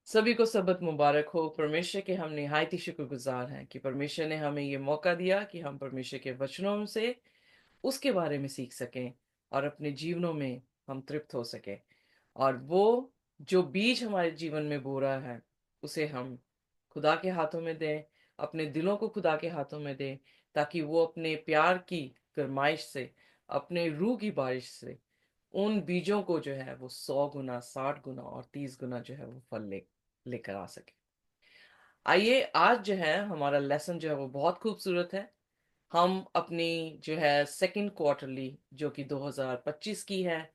सभी को सबत मुबारक हो। परमेश्वर के हम निहायत ही शुक्रगुजार हैं कि परमेश्वर ने हमें ये मौका दिया कि हम परमेश्वर के वचनों से उसके बारे में सीख सकें और अपने जीवनों में हम तृप्त हो सकें। और वो जो बीज हमारे जीवन में बो रहा है उसे हम खुदा के हाथों में दें, अपने दिलों को खुदा के हाथों में दें, ताकि वो अपने प्यार की गरमाइश से, अपने रूह की बारिश से उन बीजों को जो है वो 100 गुना, 60 गुना और 30 गुना जो है वो फल लेकर आ सके। आइए, आज जो है हमारा लेसन जो है वो बहुत खूबसूरत है। हम अपनी जो है सेकंड क्वार्टरली जो कि 2025 की है,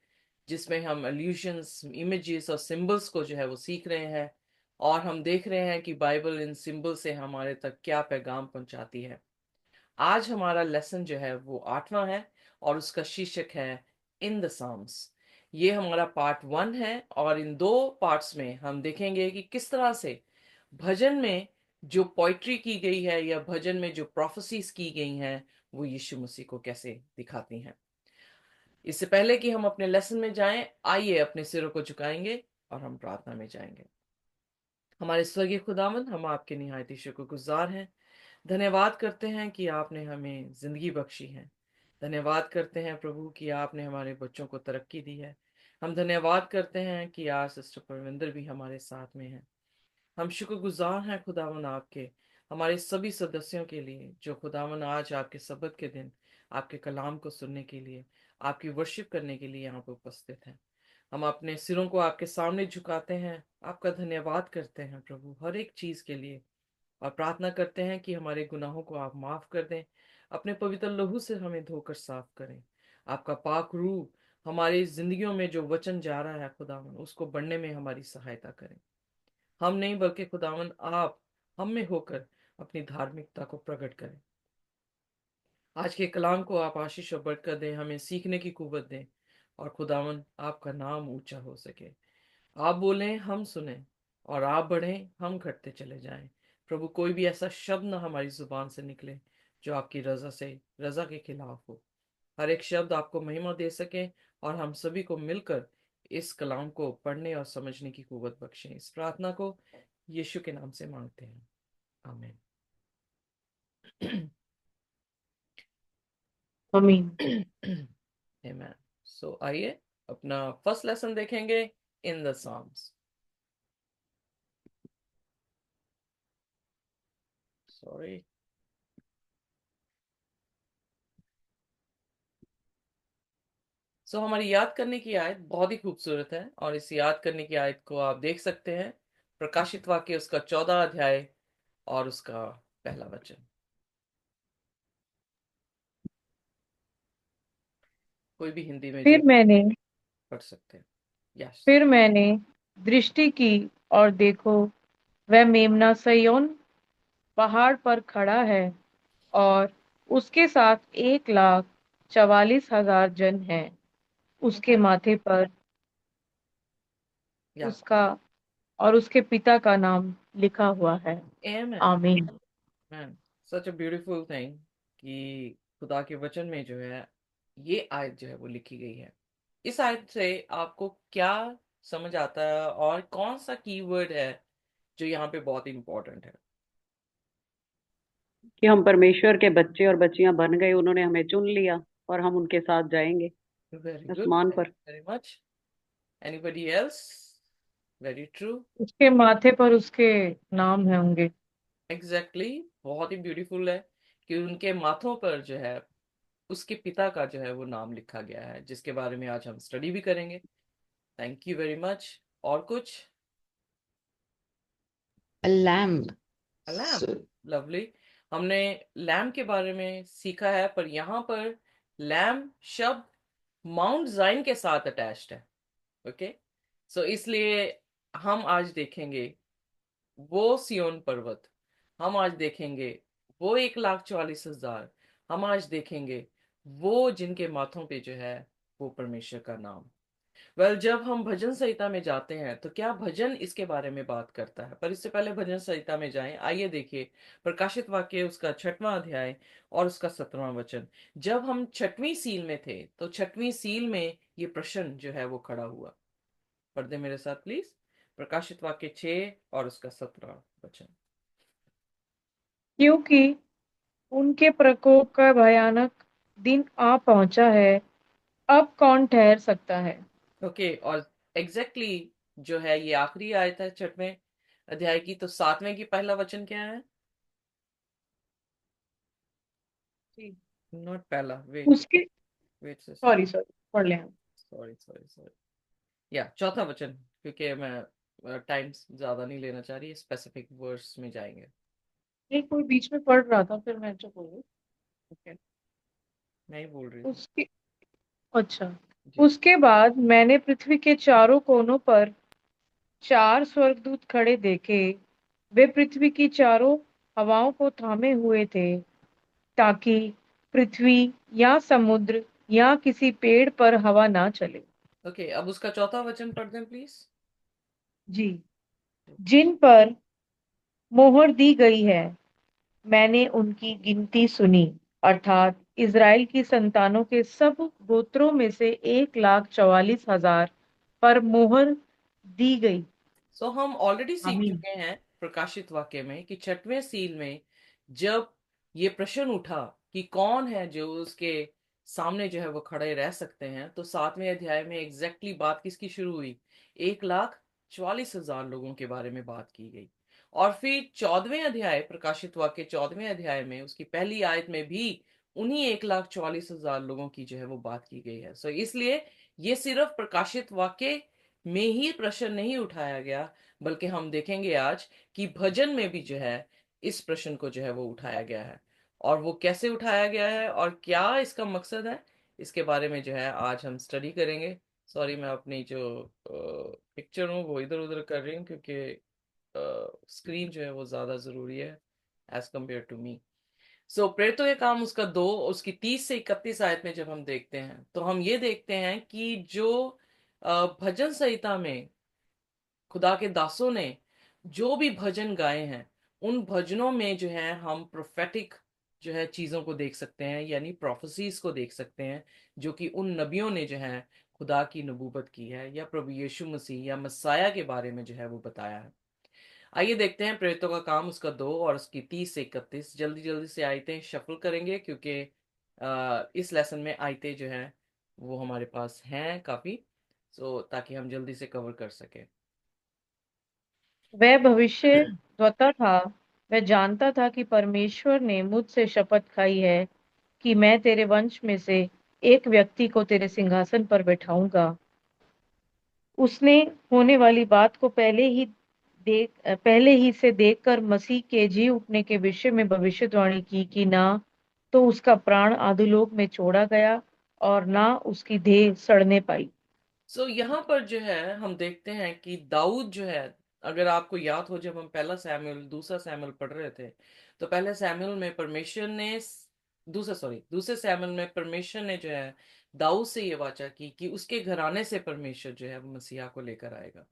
जिसमें हम अल्यूशंस, इमेजेस और सिंबल्स को जो है वो सीख रहे हैं। और हम देख रहे हैं कि बाइबल इन सिंबल से हमारे तक क्या पैगाम पहुंचाती है। आज हमारा लेसन जो है वो 8वां है और उसका शीर्षक है इन द साम्स। ये हमारा पार्ट 1 है और इन 2 पार्ट्स में हम देखेंगे कि किस तरह से भजन में जो पोइट्री की गई है या भजन में जो प्रोफेसीज की गई हैं वो यीशु मसीह को कैसे दिखाती हैं। इससे पहले कि हम अपने लेसन में जाएं, आइए अपने सिरों को झुकाएंगे और हम प्रार्थना में जाएंगे। हमारे स्वर्गीय खुदावन, हम आपके निहायत ही शुक्रगुजार हैं। धन्यवाद करते हैं कि आपने हमें जिंदगी बख्शी है। धन्यवाद करते हैं प्रभु कि आपने हमारे बच्चों को तरक्की दी है। हम धन्यवाद करते हैं कि आज सिस्टर परविंदर भी हमारे साथ में है। हम शुक्रगुजार हैं खुदावन आपके, हमारे सभी सदस्यों के लिए जो खुदावन आज आपके सब्त के दिन आपके कलाम को सुनने के लिए, आपकी वर्शिप करने के लिए यहाँ पर उपस्थित हैं। हम अपने सिरों को आपके सामने झुकाते हैं, आपका धन्यवाद करते हैं प्रभु हर एक चीज के लिए। और प्रार्थना करते हैं कि हमारे गुनाहों को आप माफ कर दें, अपने पवित्र लहू से हमें धोकर साफ करें। आपका पाक रूह हमारी जिंदगियों में जो वचन जा रहा है खुदावन, उसको बढ़ने में हमारी सहायता करें। हम नहीं बल्कि खुदावन आप हम में होकर अपनी धार्मिकता को प्रकट करें। आज के कलाम को आप आशीष और बरकत दें, हमें सीखने की कुव्वत दें और खुदावन आपका नाम ऊंचा हो सके। आप बोलें हम सुने और आप बढ़ें हम घटते चले जाएं। प्रभु, कोई भी ऐसा शब्द ना हमारी जुबान से निकले जो आपकी रजा के खिलाफ हो। हर एक शब्द आपको महिमा दे सके और हम सभी को मिलकर इस कलाम को पढ़ने और समझने की कुव्वत बख्शें। इस प्रार्थना को यीशु के नाम से मांगते हैं, आमीन। आमीन। आमीन। सो आइए अपना फर्स्ट लेसन देखेंगे, इन द साम्स। सॉरी। हमारी याद करने की आयत बहुत ही खूबसूरत है और इस याद करने की आयत को आप देख सकते हैं प्रकाशित वाक्य उसका 14 अध्याय और उसका पहला वचन। कोई भी हिंदी में जो फिर मैंने पढ़ सकते हैं। यस। फिर मैंने दृष्टि की और देखो, वह मेम्ना सयोन पहाड़ पर खड़ा है और उसके साथ 1,44,000 जन हैं। उसके माथे पर या। उसका और उसके पिता का नाम लिखा हुआ है। आमेन। आमीन। Man, such a beautiful thing कि खुदा के वचन में जो है ये आयत जो है वो लिखी गई है। इस आयत से आपको क्या समझ आता है और कौन सा कीवर्ड है जो यहाँ पे बहुत इंपॉर्टेंट है? कि हम परमेश्वर के बच्चे और बच्चियां बन गए, उन्होंने हमें चुन लिया और हम उनके साथ जाएंगे वेरी गुड, आसमान थैंक पर। You very much. Anybody else? Very true. उसके माथे पर उसके नाम है होंगे। एग्जैक्टली, बहुत ही ब्यूटीफुल है कि उनके माथों पर जो है उसके पिता का जो है वो नाम लिखा गया है, जिसके बारे में आज हम स्टडी भी करेंगे। Thank you very much. और कुछ? A lamb. Lamp. So, lovely. हमने लैम्प के बारे में सीखा है, पर यहाँ पर लैम्प शब्द माउंट जाइन के साथ अटैच्ड है। ओके। इसलिए हम आज देखेंगे वो सियोन पर्वत, हम आज देखेंगे वो 1,44,000, हम आज देखेंगे वो जिनके माथों पे जो है वो परमेश्वर का नाम। जब हम भजन संहिता में जाते हैं तो क्या भजन इसके बारे में बात करता है? पर इससे पहले भजन संहिता में जाएं, आइए देखिए प्रकाशित वाक्य उसका 6वां अध्याय और उसका 17वां वचन। जब हम 6वीं सील में थे तो 6वीं सील में ये प्रश्न जो है वो खड़ा हुआ। पढ़ दे मेरे साथ प्लीज। प्रकाशित वाक्य 6 और उसका 17 वचन। क्योंकि उनके प्रकोप का भयानक दिन आ पहुंचा है, अब कौन ठहर सकता है। ओके, और एग्जैक्टली जो है ये आखिरी आयत है 6वें अध्याय की, तो 7वें की पहला वचन क्या है? जी। नॉट पहला, वेट उसके वेट सिस्टर, सॉरी सॉरी पढ़ लें हम। सॉरी सॉरी सॉरी, या चौथा वचन, क्योंकि मैं टाइम ज्यादा नहीं लेना चाह रही, स्पेसिफिक वर्स में जाएंगे। नहीं, कोई बीच में पढ़ रहा था फिर मैं जो बोलूं। ओके। नहीं बोल रही थी। उसके अच्छा। जी। उसके बाद मैंने पृथ्वी के चारों कोनों पर 4 स्वर्गदूत खड़े देखे। वे पृथ्वी की चारों हवाओं को थामे हुए थे, ताकि पृथ्वी या समुद्र या किसी पेड़ पर हवा ना चले। ओके, अब उसका चौथा वचन पढ़ दें प्लीज। जी। जिन पर मोहर दी गई है, मैंने उनकी गिनती सुनी, अर्थात इज़राइल की संतानों के सब गोत्रों में से 1,44,000 पर मोहर दी गई। सो हम ऑलरेडी सीख आमीन। चुके हैं प्रकाशित वाक्य में कि 6वें सील में जब ये प्रश्न उठा कि कौन है जो उसके सामने जो है वो खड़े रह सकते हैं, तो 7वें अध्याय में एग्जैक्टली बात किसकी शुरू हुई? 1,44,000 लोगों के बारे में बात की गई। और फिर 14वें अध्याय, प्रकाशित वाक्य 14वें अध्याय में उसकी पहली आयत में भी उन्हीं 1,44,000 लोगों की जो है वो बात की गई है। सो इसलिए ये सिर्फ प्रकाशित वाक्य में ही प्रश्न नहीं उठाया गया, बल्कि हम देखेंगे आज कि भजन में भी जो है इस प्रश्न को जो है वो उठाया गया है। और वो कैसे उठाया गया है और क्या इसका मकसद है, इसके बारे में जो है आज हम स्टडी करेंगे। सॉरी, मैं अपनी जो पिक्चर हूँ वो इधर उधर कर रही हूँ, क्योंकि स्क्रीन जो है वो ज्यादा जरूरी है एज कम्पेयर टू मी। सो प्रेरितों के काम उसका 2, उसकी 30 से 31 आयत में जब हम देखते हैं, तो हम ये देखते हैं कि जो भजन संहिता में खुदा के दासों ने जो भी भजन गाए हैं, उन भजनों में जो है हम प्रोफेटिक जो है चीजों को देख सकते हैं, यानी प्रोफेसीज को देख सकते हैं, जो कि उन नबियों ने जो है खुदा की नबूवत की है, या प्रभु यीशु मसीह या मसाया के बारे में जो है वो बताया है। आइए देखते हैं प्रेरितों का काम उसका 2 और उसकी 30 से 31। जल्दी जल्दी से आयतें शफल करेंगे, क्योंकि इस लेसन में आयतें जो है वो हमारे पास हैं काफी, सो ताकि हम जल्दी से कवर कर सके। वह भविष्य द्वता था। वह जानता था कि परमेश्वर ने मुझसे शपथ खाई है कि मैं तेरे वंश में से एक व्यक्ति को तेरे सिंहासन पर बैठाऊंगा। उसने होने वाली बात को पहले ही से देखकर मसीह के जी उठने के विषय में भविष्यवाणी की कि ना तो उसका प्राण आधुलोक में छोड़ा गया और ना उसकी देह सड़ने पाई। यहाँ पर जो है हम देखते हैं कि दाऊद जो है, अगर आपको याद हो, जब हम पहला सैमुएल दूसरा सैमुएल पढ़ रहे थे, तो पहले सैमुएल में परमेश्वर ने दूसरे सैमुएल में परमेश्वर ने जो है दाऊद से ये वाचा की कि उसके घराने से परमेश्वर जो है वो मसीहा को लेकर आएगा।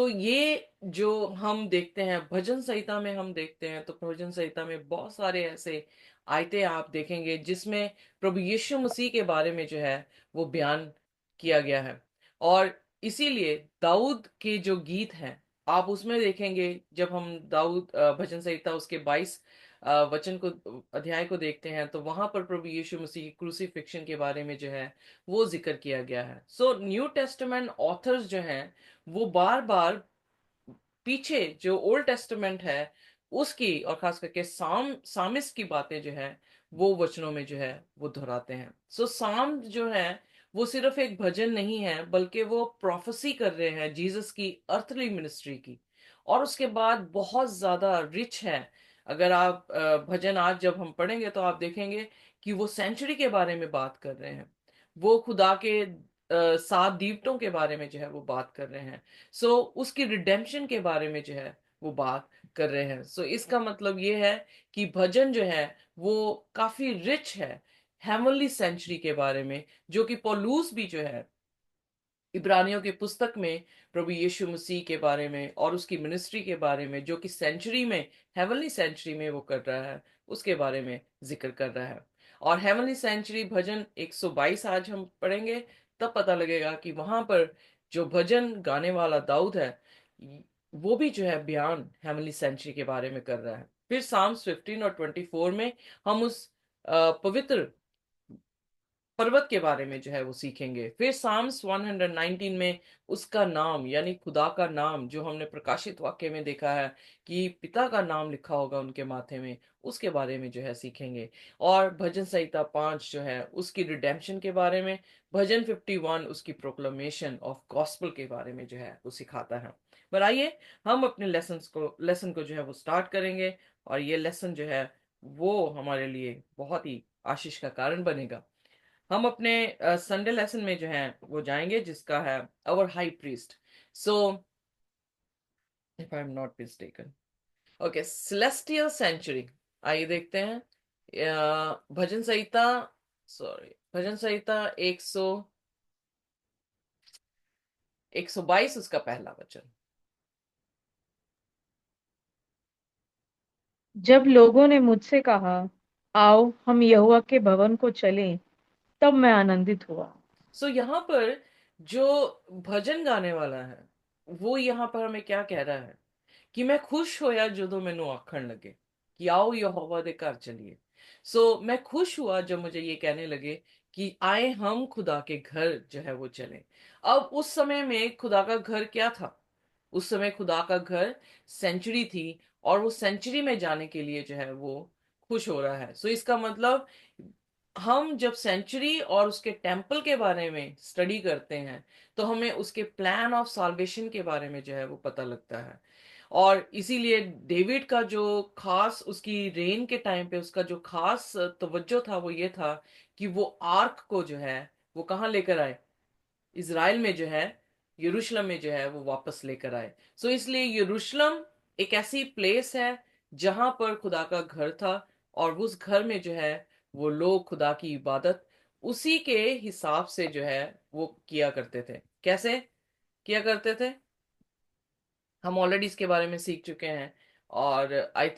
ये जो हम देखते हैं भजन संहिता में, हम देखते हैं तो भजन संहिता में बहुत सारे ऐसे आयते आप देखेंगे जिसमें प्रभु यीशु मसीह के बारे में जो है वो बयान किया गया है। और इसीलिए दाऊद के जो गीत हैं, आप उसमें देखेंगे, जब हम दाऊद भजन संहिता उसके 22 वचन को अध्याय को देखते हैं, तो वहां पर प्रभु यीशु मसीह की क्रूसीफिक्शन के बारे में जो है वो जिक्र किया गया है। न्यू टेस्टामेंट ऑथर्स जो हैं वो बार बार पीछे जो ओल्ड टेस्टामेंट है उसकी, और खास करके सामिस की बातें जो है वो वचनों में जो है वो दोहराते हैं। साम जो है वो सिर्फ एक भजन नहीं है, बल्कि वो प्रोफेसी कर रहे हैं जीसस की अर्थली मिनिस्ट्री की। और उसके बाद बहुत ज्यादा रिच है। अगर आप भजन आज जब हम पढ़ेंगे तो आप देखेंगे कि वो सेंचुरी के बारे में बात कर रहे हैं, वो खुदा के 7 दीवटों के बारे में जो है वो बात कर रहे हैं। उसकी रिडेम्पशन के बारे में जो है वो बात कर रहे हैं। इसका मतलब ये है कि भजन जो है वो काफी रिच है हेवनली सेंचुरी के बारे में, जो कि पौलुस भी जो है इब्रानियों की पुस्तक में प्रभु यीशु मसीह के बारे में और उसकी मिनिस्ट्री के बारे में, जो कि सेंचुरी में, हेवनली सेंचुरी में वो कर रहा है, उसके बारे में जिक्र कर रहा है। और हेवनली सेंचुरी भजन 122 आज हम पढ़ेंगे, तब पता लगेगा कि वहां पर जो भजन गाने वाला दाऊद है, वो भी जो है बयान हेवनली सेंचुरी के बारे में कर रहा है। फिर साम्स 15 और 24 में हम उस पवित्र पर्वत के बारे में जो है वो सीखेंगे। फिर साम्स 119 में उसका नाम यानी खुदा का नाम, जो हमने प्रकाशित वाक्य में देखा है कि पिता का नाम लिखा होगा उनके माथे में, उसके बारे में जो है सीखेंगे। और भजन संहिता 5 जो है उसकी रिडेम्पशन के बारे में, भजन 51 उसकी प्रोक्लेमेशन ऑफ गॉस्पल के बारे में जो है वो सिखाता है। पर आइए हम अपने लेसन को जो है वो स्टार्ट करेंगे, और ये लेसन जो है वो हमारे लिए बहुत ही आशीष का कारण बनेगा। हम अपने संडे लेसन में जो है वो जाएंगे, जिसका है our high priest. So if I am not mistaken, okay, celestial century. आइए देखते हैं भजन संहिता, सॉरी, भजन संहिता 122 उसका पहला वचन। जब लोगों ने मुझसे कहा, आओ हम यहोवा के भवन को चलें, तब मैं आनंदित हुआ। सो यहाँ पर जो भजन गाने वाला है वो यहाँ पर हमें क्या कह रहा है कि मैं खुश होया ਜਦੋਂ ਮੈਨੂੰ आखन लगे कि आओ यहोवा दे घर चलिए। मैं खुश हुआ जब मुझे ये कहने लगे कि आए हम खुदा के घर जो है वो चलें। अब उस समय में खुदा का घर क्या था? उस समय खुदा का घर सेंचुरी थी, और वो सेंचुरी में जाने के लिए जो है वो खुश हो रहा है। इसका मतलब हम जब सेंचुरी और उसके टेम्पल के बारे में स्टडी करते हैं तो हमें उसके प्लान ऑफ साल्वेशन के बारे में जो है वो पता लगता है। और इसीलिए डेविड का जो खास उसकी रेन के टाइम पे उसका जो खास तवज्जो था वो ये था कि वो आर्क को जो है वो कहाँ लेकर आए, इज़राइल में जो है, यरूशलेम में जो है वो वापस लेकर आए। इसलिए यरूशलेम एक ऐसी प्लेस है जहां पर खुदा का घर था, और उस घर में जो है वो लोग खुदा की इबादत उसी के हिसाब से जो है वो किया करते थे। कैसे किया करते थे हम ऑलरेडी इसके बारे में सीख चुके हैं, और आई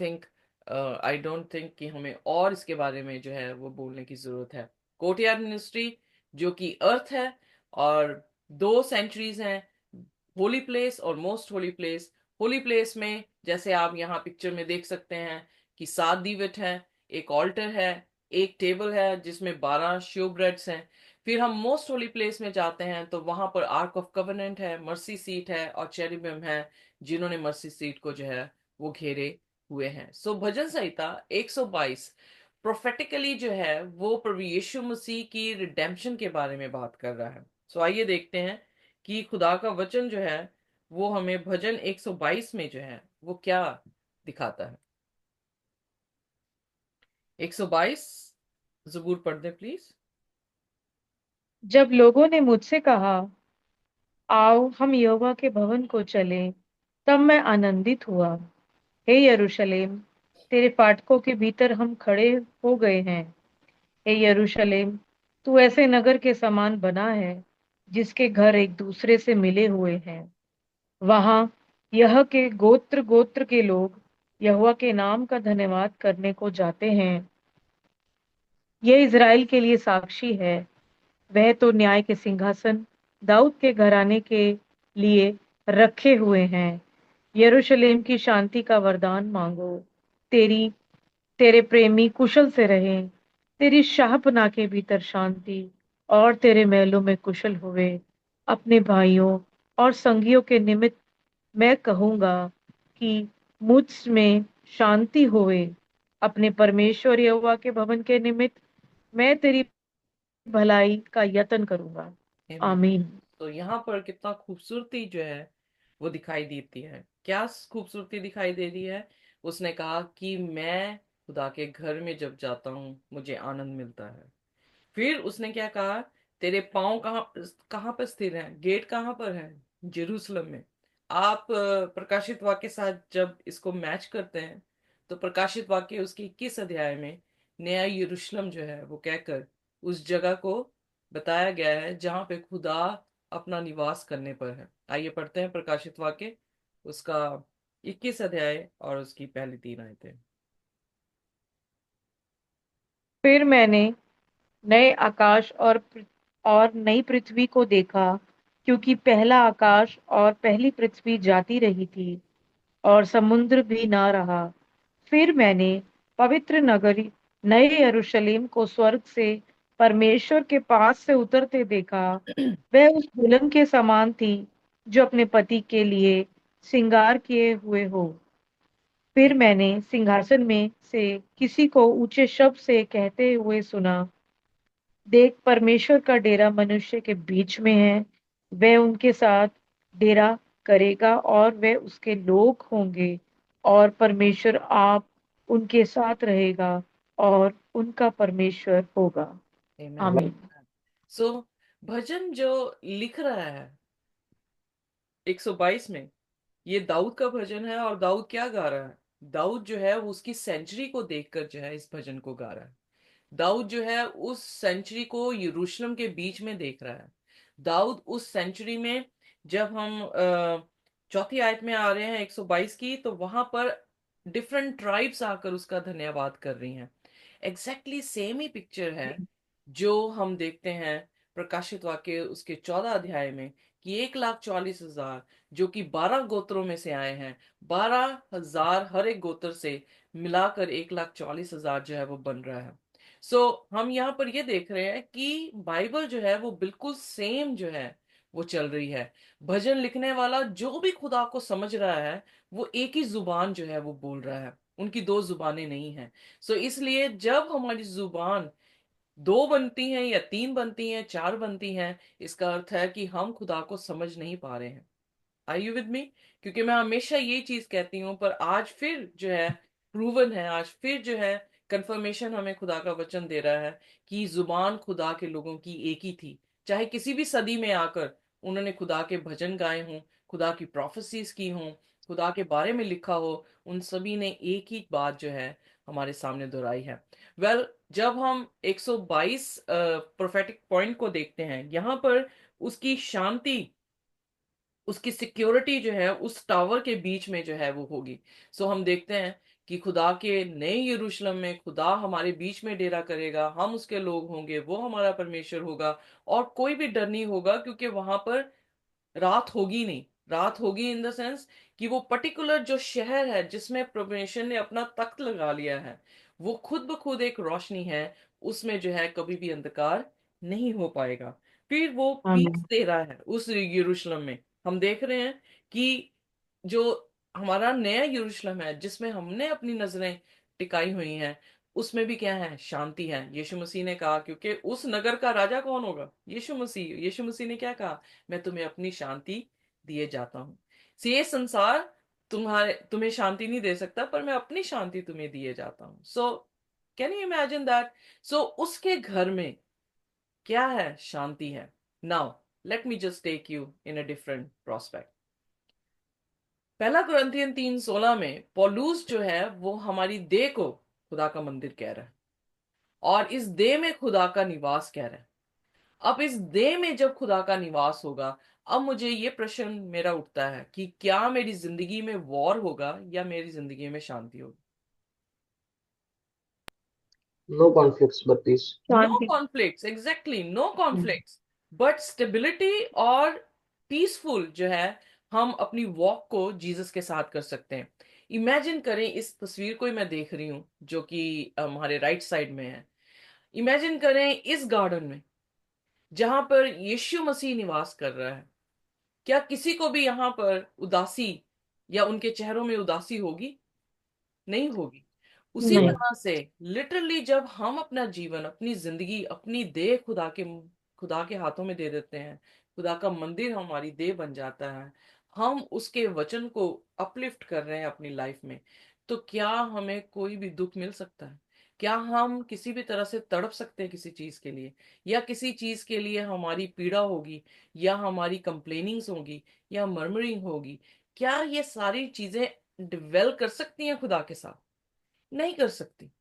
डोंट थिंक कि हमें और इसके बारे में जो है वो बोलने की जरूरत है। कोर्टयार्ड मिनिस्ट्री जो कि अर्थ है, और दो सेंचुरीज हैं, होली प्लेस और most holy place. Holi place में जैसे आप यहाँ पिक्चर में देख सकते हैं कि 7 दीवट हैं, एक ऑल्टर है, एक टेबल है जिसमें 12 शो ब्रेड्स हैं। फिर हम मोस्ट होली प्लेस में जाते हैं तो वहां पर आर्क ऑफ कवेनेंट है, मर्सी सीट है, और चेरुबिम है जिन्होंने मर्सी सीट को जो है वो घेरे हुए हैं। भजन संहिता 122 प्रोफेटिकली जो है वो प्रभु यीशु मसीह की रिडेम्पशन के बारे में बात कर रहा है। आइए देखते हैं कि खुदा का वचन जो है वो हमें भजन 122 में जो है वो क्या दिखाता है। 122 जबूर पढ़ दे प्लीज। जब लोगों ने मुझसे कहा, आओ हम यहोवा के भवन को चलें, तब मैं आनंदित हुआ। हे यरूशलेम, तेरे फाटकों के भीतर हम खड़े हो गए हैं। हे यरूशलेम, तू ऐसे नगर के समान बना है जिसके घर एक दूसरे से मिले हुए हैं। वहां यह के गोत्र गोत्र के लोग यहोवा के नाम का धन्यवाद करने को जाते हैं। यह इज़राइल के लिए साक्षी है। वह तो न्याय के सिंहासन दाऊद के घराने के लिए रखे हुए हैं। यरूशलेम की शांति का वरदान मांगो। तेरी तेरे प्रेमी कुशल से रहें। तेरी शाहपनाह के भीतर शांति और तेरे महलों में कुशल हुए। अपने भाइयों और संगियों के निमित्त मैं कहूंगा कि मुझ में शांति होवे। अपने परमेश्वर यहोवा के भवन के निमित्त मैं तेरी भलाई का यत्न करूंगा। आमीन। आमीन। यहाँ पर कितना खूबसूरती जो है वो दिखाई देती है। क्या खूबसूरती दिखाई दे रही है? उसने कहा कि मैं खुदा के घर में जब जाता हूँ मुझे आनंद मिलता है। फिर उसने क्या कहा? तेरे पाँव कहाँ कहाँ पर स्थिर हैं? गेट कहाँ पर है? जेरूसलम में। आप प्रकाशित वाक्य के साथ जब इसको मैच करते हैं तो प्रकाशित वाक्य उसके 21 अध्याय में नया यरूशलेम जो है वो कहकर उस जगह को बताया गया है जहां पे खुदा अपना निवास करने पर है। आइए पढ़ते हैं प्रकाशित वाक्य उसका 21 अध्याय और उसकी पहली 3 आयतें। फिर मैंने नए आकाश और नई पृथ्वी को देखा, क्योंकि पहला आकाश और पहली पृथ्वी जाती रही थी और समुद्र भी ना रहा। फिर मैंने पवित्र नगरी नए यरूशलेम को स्वर्ग से परमेश्वर के पास से उतरते देखा। वह उस दुल्हन के समान थी जो अपने पति के लिए श्रृंगार किए हुए हो। फिर मैंने सिंहासन में से किसी को ऊंचे शब्द से कहते हुए सुना, देख, परमेश्वर का डेरा मनुष्य के बीच में है। वह उनके साथ डेरा करेगा और वे उसके लोग होंगे, और परमेश्वर आप उनके साथ रहेगा और उनका परमेश्वर होगा। आमेन। आमीन। सो भजन जो लिख रहा है 122 में, ये दाऊद का भजन है। और दाऊद क्या गा रहा है? दाऊद जो है वो उसकी सेंचुरी को देखकर जो है इस भजन को गा रहा है। दाऊद जो है उस सेंचुरी को यरूशलेम के बीच में देख रहा है। दाऊद उस सेंचुरी में, जब हम चौथी आयत में आ रहे हैं 122 की, तो वहां पर डिफरेंट ट्राइब्स आकर उसका धन्यवाद कर रही हैं। एग्जैक्टली सेम ही पिक्चर है जो हम देखते हैं प्रकाशित वाक्य उसके 14 अध्याय में, कि 1,40,000 जो कि 12 गोत्रों में से आए हैं, 12,000 हर एक गोत्र से मिलाकर 1,40,000 जो है वो बन रहा है। हम यहाँ पर ये देख रहे हैं कि बाइबल जो है वो बिल्कुल सेम जो है वो चल रही है। भजन लिखने वाला जो भी खुदा को समझ रहा है, वो एक ही जुबान जो है वो बोल रहा है, उनकी दो जुबानें नहीं है। इसलिए जब हमारी जुबान दो बनती हैं या तीन बनती हैं, चार बनती हैं, इसका अर्थ है कि हम खुदा को समझ नहीं पा रहे हैं। Are you with me? क्योंकि मैं हमेशा ये चीज कहती हूँ, पर आज फिर जो है प्रूवन है, आज फिर जो है कंफर्मेशन हमें खुदा का वचन दे रहा है कि जुबान खुदा के लोगों की एक ही थी। चाहे किसी भी सदी में आकर उन्होंने खुदा के भजन गाए हों, खुदा की प्रोफेसीज की हों, खुदा के बारे में लिखा हो, उन सभी ने एक ही बात जो है हमारे सामने दोहराई है। जब हम 122 प्रोफेटिक पॉइंट को देखते हैं, यहाँ पर उसकी शांति, उसकी सिक्योरिटी जो है उस टावर के बीच में जो है वो होगी। हम देखते हैं कि खुदा के नए यरूशलेम में खुदा हमारे बीच में डेरा करेगा, हम उसके लोग होंगे, वो हमारा परमेश्वर होगा। और कोई भी डर नहीं होगा, क्योंकि वहां पर रात होगी नहीं। रात होगी इन द सेंस कि वो पर्टिकुलर जो शहर है जिसमें परमेश्वर ने अपना तख्त लगा लिया है, वो खुद ब खुद एक रोशनी है। उसमें जो है कभी भी अंधकार नहीं हो पाएगा। फिर वो पीस आमीन। दे रहा है उस यरूशलेम में। हम देख रहे हैं कि जो हमारा नया यरूशलेम है जिसमें हमने अपनी नजरें टिकाई हुई हैं, उसमें भी क्या है? शांति है। यीशु मसीह ने कहा, क्योंकि उस नगर का राजा कौन होगा? यीशु मसीह। यीशु मसीह ने क्या कहा? मैं तुम्हें अपनी शांति दिए जाता हूँ। ये संसार तुम्हें शांति नहीं दे सकता, पर मैं अपनी शांति तुम्हें दिए जाता हूँ। Can you imagine that? उसके घर में क्या है? शांति है। Now let me just take you in a different prospect. पहला कुरिन्थियन 3:16 में पौलुस जो है वो हमारी देह को खुदा का मंदिर कह रहा है, और इस देह में खुदा का निवास कह रहा है। अब इस देह में जब खुदा का निवास होगा, अब मुझे ये प्रश्न मेरा उठता है कि क्या मेरी जिंदगी में वॉर होगा या मेरी जिंदगी में शांति होगी? No conflicts, but peace. No शांति। Conflicts, exactly no hmm. Conflicts, but stability और पीसफुल जो है, हम अपनी वॉक को जीसस के साथ कर सकते हैं। इमेजिन करें, इस तस्वीर को ही मैं देख रही हूँ जो कि हमारे राइट साइड में है। इमेजिन करें इस गार्डन में जहां पर यीशु मसीह निवास कर रहा है, क्या किसी को भी यहाँ पर उदासी या उनके चेहरों में उदासी होगी? नहीं होगी। उसी नहीं। तरह से लिटरली जब हम अपना जीवन, अपनी जिंदगी, अपनी देह खुदा के हाथों में दे देते हैं, खुदा का मंदिर हमारी देह बन जाता है, हम उसके वचन को अपलिफ्ट कर रहे हैं अपनी लाइफ में, तो क्या हमें कोई भी दुख मिल सकता है? क्या हम किसी भी तरह से तड़प सकते हैं किसी चीज के लिए, या किसी चीज के लिए हमारी पीड़ा होगी, या हमारी कंप्लेनिंग्स होगी, या मर्मरिंग होगी? क्या ये सारी चीजें डिवेल कर सकती हैं खुदा के साथ? नहीं कर सकती।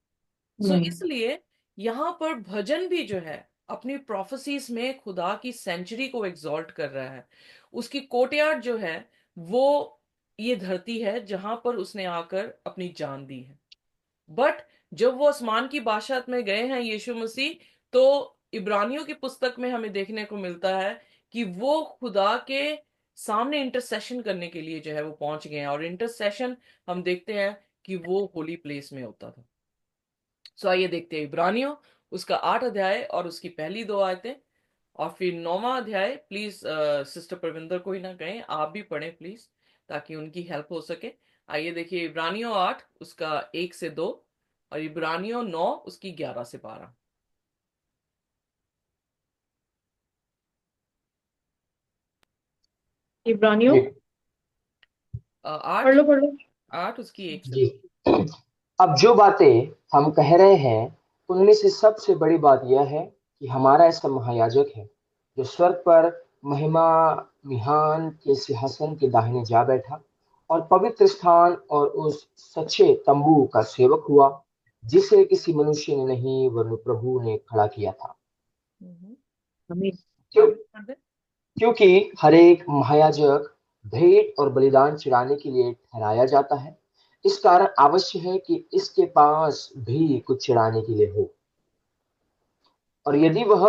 नहीं। इसलिए यहाँ पर भजन भी जो है अपनी प्रोफेसीज में खुदा की सेंचुरी को एग्जॉल्ट कर रहा है। उसकी कोर्टयार्ड जो है वो ये धरती है जहां पर उसने आकर अपनी जान दी है। बट जब वो आसमान की बादशाहत में गए हैं यीशु मसीह, तो इब्रानियों की पुस्तक में हमें देखने को मिलता है कि वो खुदा के सामने इंटरसेशन करने के लिए जो है वो पहुंच गए हैं। और इंटरसेशन हम देखते हैं कि वो होली प्लेस में होता था। सो आइए देखते हैं इब्रानियों उसका 8 अध्याय और उसकी पहली 2 आयतें, और फिर 9वां अध्याय। प्लीज सिस्टर परविंदर को ही ना कहें, आप भी पढ़ें प्लीज, ताकि उनकी हेल्प हो सके। आइए देखिए इब्रानियों 8 उसका 1 से 2, और इब्रानियों 9 उसकी 11 से 12। इब्रानियों, जी। आठ पढ़ लो पढ़ लो। आठ उसकी 1 से 2। जी। अब जो बातें हम कह रहे हैं उनमें से सबसे बड़ी बात यह है कि हमारा ऐसा महायाजक है जो स्वर्ग पर महिमा मिहान के सिंहासन के दाहिने जा बैठा और पवित्र स्थान और उस सच्चे तंबू का सेवक हुआ जिसे किसी मनुष्य ने नहीं वरन प्रभु ने खड़ा किया था। आमीन। क्यों? आगे पढ़ दे। क्योंकि हर एक महायाजक भेंट और बलिदान चढ़ाने के लिए ठहराया जाता है, इस कारण आवश्यक है कि इसके पास भी कुछ चढ़ाने के लिए हो। और यदि वह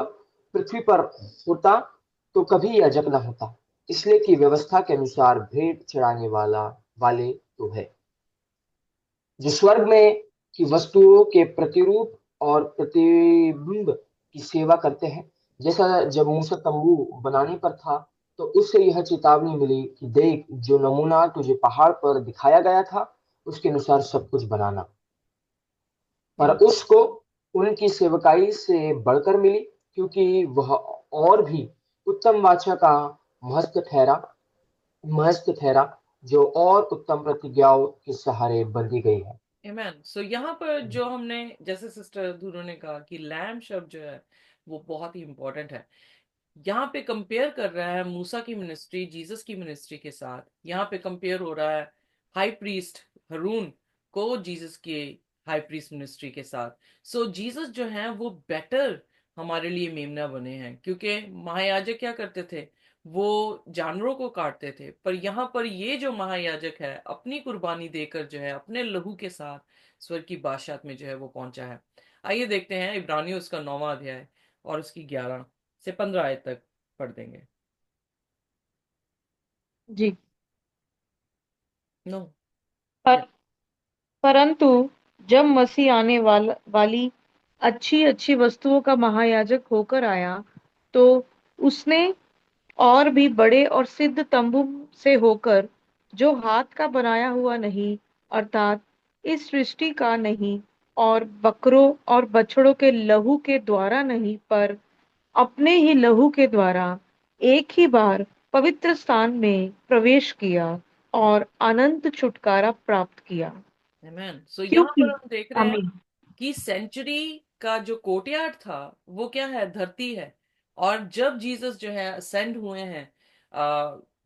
पृथ्वी पर होता तो कभी याजक न होता, इसलिए कि व्यवस्था के अनुसार भेंट चढ़ाने वाले तो है जो स्वर्ग में की वस्तुओं के प्रतिरूप और प्रतिबिंब की सेवा करते हैं। जैसा जब मूसा तंबू बनाने पर था तो उससे यह चेतावनी मिली कि देख, जो नमूना तुझे पहाड़ पर दिखाया गया था उसके अनुसार सब कुछ बनाना। पर Amen. उसको उनकी सेवकाई से बढ़कर मिली, क्योंकि वह और भी उत्तम वाचा का महत्व ठहरा जो और उत्तम प्रतिज्ञाओं के सहारे बंधी गई है। Amen. सो यहाँ पर जो हमने, जैसे सिस्टर धुरो ने कहा कि लैम शब्द जो है वो बहुत ही इंपॉर्टेंट है। यहाँ पे कंपेयर कर रहा है मूसा की मिनिस्ट्री जीसस की मिनिस्ट्री के साथ। यहाँ पे कंपेयर हो रहा है हाई प्रीस्ट हरून को जीसस के हाई प्रीस्ट मिनिस्ट्री के साथ। सो जीसस जो है वो बेटर हमारे लिए मेमना बने हैं, क्योंकि महायाजक क्या करते थे, वो जानवरों को काटते थे। पर यहाँ पर ये जो महायाजक है अपनी कुर्बानी देकर जो है अपने लहू के साथ स्वर्ग की बादशाहत में जो है वो पहुंचा है। आइए देखते हैं इब्रानियों उसका 9वां अध्याय और उसकी 11 से 15 आयत तक पढ़ देंगे। जी। नो। पर परंतु जब मसीह आने वाली अच्छी अच्छी वस्तुओं का महायाजक होकर आया तो उसने और भी बड़े और सिद्ध तंबू से होकर, जो हाथ का बनाया हुआ नहीं, अर्थात इस सृष्टि का नहीं, और बकरों और बछड़ों के लहू के द्वारा नहीं, पर अपने ही लहू के द्वारा एक ही बार पवित्र स्थान में प्रवेश किया और अनंत छुटकारा प्राप्त किया। आमेन। सो यहाँ पर क्योंकि हम देख रहे हैं आमीन। कि सेंचुरी का जो कोर्टयार्ड था वो क्या है, धरती है। और जब जीसस जो है असेंड हुए हैं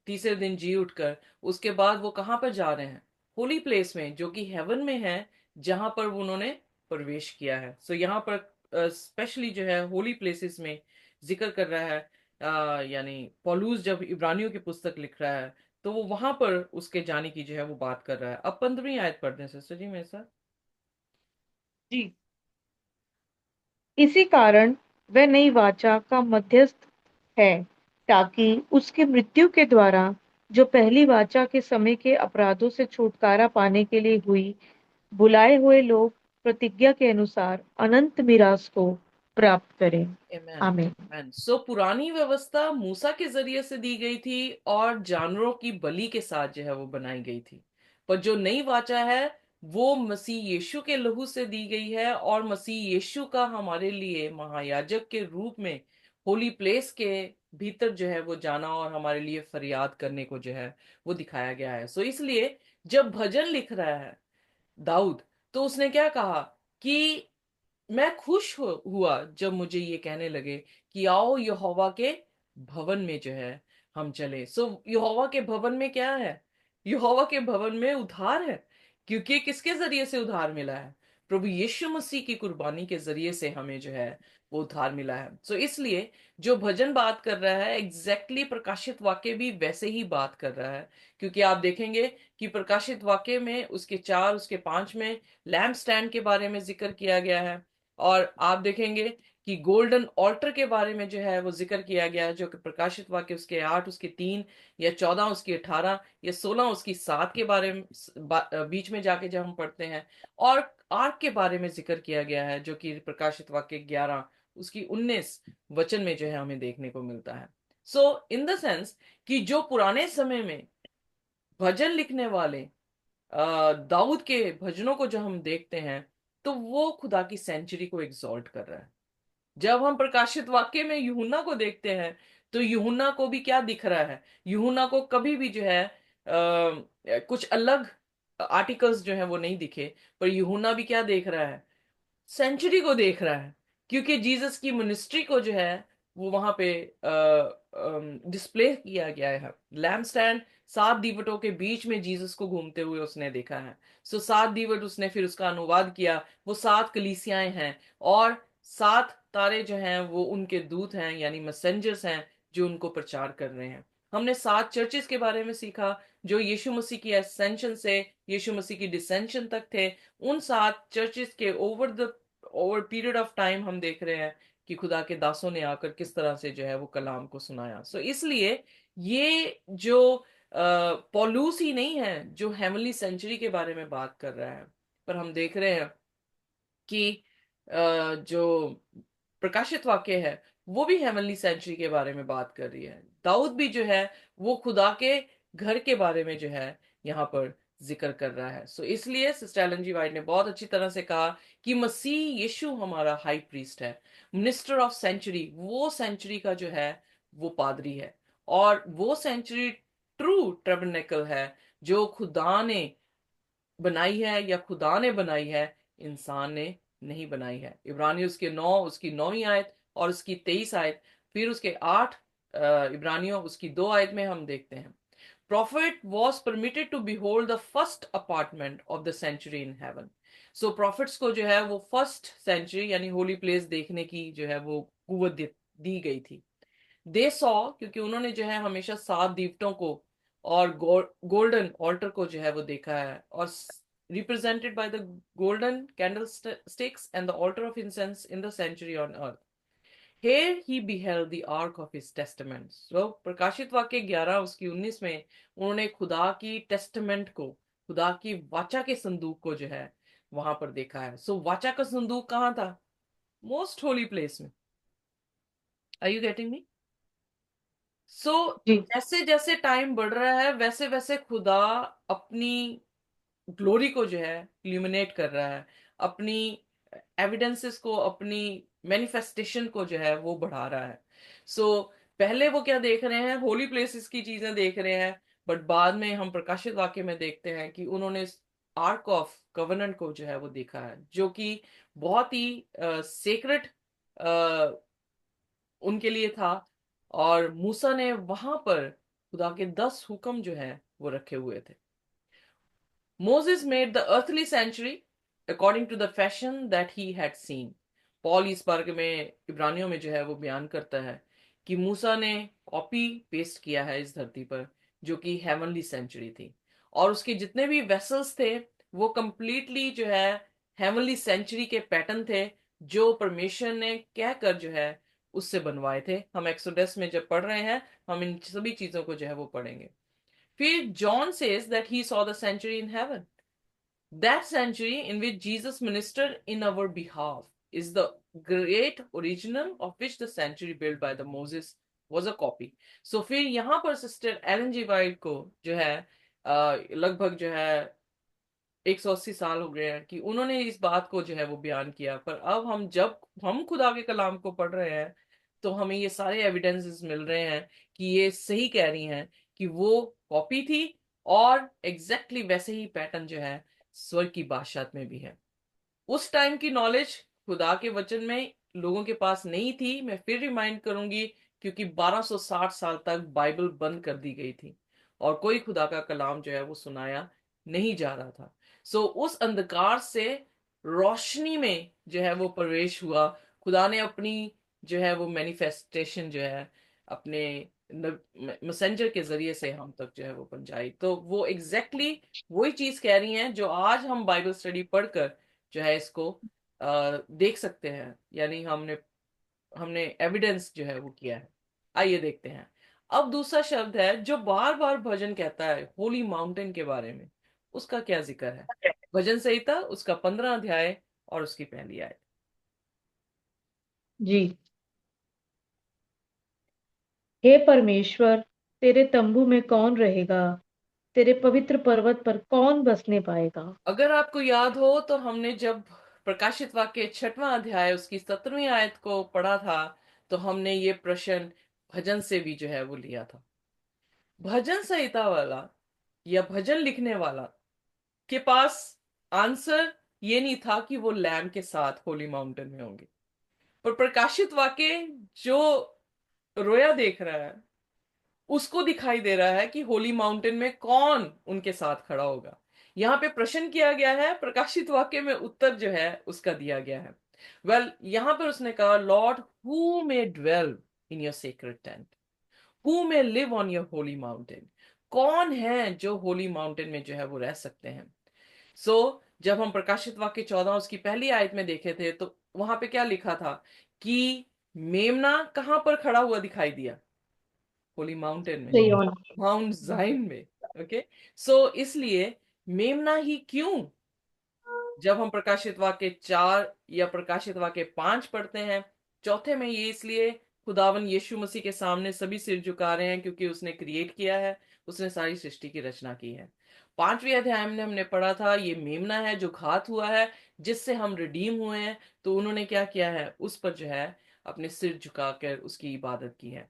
तीसरे दिन जी उठकर, उसके बाद वो कहाँ पर जा रहे हैं, होली प्लेस में जो कि हेवन में है, जहां पर वो उन्होंने प्रवेश किया है। सो यहाँ पर स्पेशली जो है होली प्लेसेस में जिक्र कर रहा है। यानी पौलुस जब इब्रानियों की पुस्तक लिख रहा है तो वो वहां पर उसके जाने की जो है वो बात कर रहा है। अब 15वीं आयत पढ़ते हैं सिस्टर जी मेरे साथ। जी। इसी कारण वह नई वाचा का मध्यस्थ है, ताकि उसकी मृत्यु के द्वारा जो पहली वाचा के समय के अपराधों से छुटकारा पाने के लिए हुई, बुलाए हुए लोग प्रतिज्ञा के अनुसार अनंत मिरास को प्राप्त करें। आमेन। आमीन। आमेन। सो पुरानी व्यवस्था मूसा के जरिए से दी गई थी और जानवरों की बलि के साथ जो है वो बनाई गई थी। पर जो नई वाचा है वो मसीह यीशु के लहू से दी गई है, और मसीह यीशु का हमारे लिए महायाजक के रूप में होली प्लेस के भीतर जो है वो जाना और हमारे लिए फरियाद करने को जो है वो दिखाया गया है। सो इसलिए जब भजन लिख रहा है दाऊद, तो उसने क्या कहा कि मैं खुश हुआ जब मुझे ये कहने लगे कि आओ यहोवा के भवन में जो है हम चले। सो यहोवा के भवन में क्या है, यहोवा के भवन में उद्धार है। क्योंकि किसके जरिए से उद्धार मिला है, प्रभु यीशु मसीह की कुर्बानी के जरिए से हमें जो है वो उद्धार मिला है। सो इसलिए जो भजन बात कर रहा है एग्जैक्टली प्रकाशित वाक्य भी वैसे ही बात कर रहा है। क्योंकि आप देखेंगे कि प्रकाशित वाक्य में उसके 4 उसके 5 में लैम्प स्टैंड के बारे में जिक्र किया गया है। और आप देखेंगे कि गोल्डन ऑल्टर के बारे में जो है वो जिक्र किया गया है, जो कि प्रकाशित वाक्य उसके 8 उसके 3 या 14 उसकी 18 या 16 उसकी 7 के बारे में बीच में जाके जब हम पढ़ते हैं। और आर्क के बारे में जिक्र किया गया है जो कि प्रकाशित वाक्य 11 उसकी 19 वचन में जो है हमें देखने को मिलता है। सो इन द सेंस कि जो पुराने समय में भजन लिखने वाले दाऊद के भजनों को जो हम देखते हैं, तो वो खुदा की सेंचुरी को एग्जॉल्ट कर रहा है। जब हम प्रकाशित वाक्य में यूहन्ना को देखते हैं, तो यूहन्ना को भी क्या दिख रहा है? यूहन्ना को कभी भी जो है कुछ अलग आर्टिकल्स जो है वो नहीं दिखे, पर यूहन्ना भी क्या देख रहा है? सेंचुरी को देख रहा है। क्योंकि जीसस की मिनिस्ट्री को जो है वो वहां पे डिस्प्ले किया गया है। लैम्प स्टैंड, 7 दीवटों के बीच में जीसस को घूमते हुए उसने देखा है। सो 7 दीवट उसने फिर उसका अनुवाद किया, वो 7 कलीसियाएं हैं। और 7 तारे जो हैं वो उनके दूत हैं, यानी मैसेंजर्स हैं जो उनको प्रचार कर रहे हैं। हमने 7 चर्चेस के बारे में सीखा जो यीशु मसीह की एसेंशन से यीशु मसीह की डिसेंशन तक थे। उन 7 चर्चेस के ओवर पीरियड ऑफ टाइम हम देख रहे हैं कि खुदा के दासों ने आकर किस तरह से जो है वो कलाम को सुनाया। सो इसलिए ये जो पॉलूस ही नहीं है जो हेवनली सेंचुरी के बारे में बात कर रहा है, पर हम देख रहे हैं कि जो प्रकाशित वाक्य है वो भी हेवनली सेंचुरी के बारे में बात कर रही है। दाऊद भी जो है वो खुदा के घर के बारे में जो है यहाँ पर जिक्र कर रहा है। सो इसलिए सिस्टर एलन जी वाइट ने बहुत अच्छी तरह से कहा कि मसीह यीशु हमारा हाई प्रीस्ट है, मिनिस्टर ऑफ सेंचुरी। वो सेंचुरी का जो है वो पादरी है, और वो सेंचुरी ट्रू टैबरनेकल है जो खुदा ने बनाई है, या खुदा ने बनाई है, इंसान ने नहीं बनाई है। इब्रानी उसके 9 उसकी 9वीं आयत और उसकी 23 आयत, फिर उसके 8 इब्रानियों उसकी 2 आयत में हम देखते हैं prophet was permitted to behold the first apartment of the sanctuary in heaven. So prophets को जो है वो फर्स्ट सेंचुरी यानी होली प्लेस देखने की जो है वो कुवत दी गई थी। दे सॉ, क्योंकि उन्होंने जो है हमेशा 7 दीवटों को और गोल्डन ऑल्टर को जो है वो देखा है, और represented by the golden candle sticks and the altar of incense in the sanctuary on earth. Here he beheld the ark of his testament. So प्रकाशित वाक्य 11 उसकी 19 में उन्होंने खुदा की टेस्टमेंट को, खुदा की वाचा के संदूक को जो है वहां पर देखा है। सो वाचा का संदूक कहाँ था? मोस्ट होली प्लेस में। Are you getting me? So जी जैसे जैसे टाइम बढ़ रहा है वैसे वैसे खुदा अपनी ग्लोरी को जो है इल्यूमिनेट कर रहा है, अपनी एविडेंसेस को, अपनी मैनिफेस्टेशन को जो है वो बढ़ा रहा है। सो पहले वो क्या देख रहे हैं? होली प्लेसेस की चीजें देख रहे हैं, बट बाद में हम प्रकाशित वाक्य में देखते हैं कि उन्होंने आर्क ऑफ कवेनेंट को जो है वो देखा है, जो कि बहुत ही सेक्रेट उनके लिए था। और मूसा ने वहां पर खुदा के 10 हुक्म जो है वो रखे हुए थे। Moses made the earthly sanctuary according to the fashion that he had seen. Paul इस वर्ग में इब्रानियों में जो है वो बयान करता है कि मूसा ने कॉपी पेस्ट किया है इस धरती पर, जो कि हेवनली सेंचुरी थी। और उसके जितने भी वेसल्स थे वो कंप्लीटली जो है हेवनली सेंचुरी के पैटर्न थे, जो परमेश्वर ने कहकर जो है उससे बनवाए थे। हम एक्सोडस में जब पढ़ रहे हैं हम इन सभी चीजों को जो है वो पढ़ेंगे। फिर John says that he saw the sanctuary in heaven. That sanctuary in which Jesus ministered in our behalf is the great original of which the sanctuary built by the Moses was a copy. So फिर यहाँ पर sister Elon G white को जो है लगभग जो है 180 साल हो गए हैं कि उन्होंने इस बात को जो है वो बयान किया। पर अब हम जब हम खुदा के कलाम को पढ़ रहे हैं तो हमें ये सारे एविडेंसेस मिल रहे हैं कि ये सही कह रही हैं कि वो कॉपी थी, और एग्जैक्टली वैसे ही पैटर्न जो है स्वर्ग की बादशाहत में भी है। उस टाइम की नॉलेज खुदा के वचन में लोगों के पास नहीं थी। मैं फिर रिमाइंड करूंगी, क्योंकि 1260 साल तक बाइबल बंद कर दी गई थी और कोई खुदा का कलाम जो है वो सुनाया नहीं जा रहा था। सो उस अंधकार से रोशनी में जो है वो प्रवेश हुआ। खुदा ने अपनी जो है वो मैनिफेस्टेशन जो है अपने मैसेंजर के जरिए से हम तक जो है वो पहुंचाई। तो वो एग्जैक्टली वही चीज कह रही हैं जो आज हम बाइबल स्टडी पढ़कर जो है इसको देख सकते हैं। यानी हमने हमने एविडेंस जो है वो किया है। आइए देखते हैं। अब दूसरा शब्द है जो बार बार भजन कहता है होली माउंटेन के बारे में, उसका क्या जिक्र है? भजन संहिता उसका 15 अध्याय और उसकी पहली आयत। जी। हे परमेश्वर, तेरे तंबू में कौन रहेगा? तेरे पवित्र पर्वत पर कौन बसने पाएगा? अगर आपको याद हो तो हमने जब प्रकाशित वाक्य 6वां अध्याय उसकी 17वीं आयत को पढ़ा था, तो हमने ये प्रश्न भजन से भी जो है वो लिया था। भजन संहिता वाला या भजन लिखने वाला के पास आंसर ये नहीं था कि वो लैम के साथ होली माउंटेन में होंगे, पर प्रकाशित वाक्य जो रोया देख रहा है उसको दिखाई दे रहा है कि होली माउंटेन में कौन उनके साथ खड़ा होगा। यहाँ पे प्रश्न किया गया है, प्रकाशित वाक्य में उत्तर जो है उसका दिया गया है। यहाँ पर उसने कहा, Lord who may dwell in your sacred tent, who may live on your holy mountain. कौन है जो होली माउंटेन में जो है वो रह सकते हैं? जब हम प्रकाशित वाक्य 14 उसकी पहली आयत में देखे थे, तो वहां पे क्या लिखा था कि मेमना कहां पर खड़ा हुआ दिखाई दिया? होली माउंटेन में, सिय्योन। माउंट जाइन में। ओके, सो इसलिए मेमना ही क्यों? जब हम प्रकाशित वाक्य 4 या प्रकाशित वाक्य 5 पढ़ते हैं, चौथे में ये इसलिए खुदावन यीशु मसीह के सामने सभी सिर झुका रहे हैं क्योंकि उसने क्रिएट किया है, उसने सारी सृष्टि की रचना की है। 5वें अध्याय में हमने पढ़ा था ये मेमना है जो घात हुआ है, जिससे हम रिडीम हुए हैं। तो उन्होंने क्या किया है? उस पर जो है अपने सिर झुकाकर उसकी इबादत की है।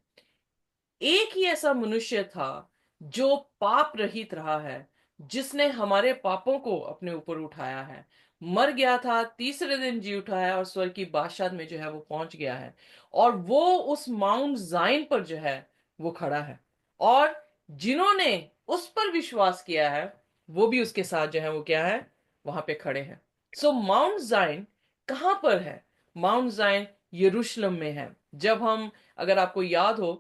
एक ही ऐसा मनुष्य था जो पाप रहित रहा है, जिसने हमारे पापों को अपने ऊपर उठाया है, मर गया था, तीसरे दिन जी उठा है और स्वर्ग की बादशाह में जो है वो पहुंच गया है। और वो उस माउंट जाइन पर जो है वो खड़ा है, और जिन्होंने उस पर विश्वास किया है वो भी उसके साथ जो है वो क्या है? वहां पे खड़े हैं। माउंट जाइन कहां पर है? माउंट जाइन यरूशलेम में है। जब हम, अगर आपको याद हो,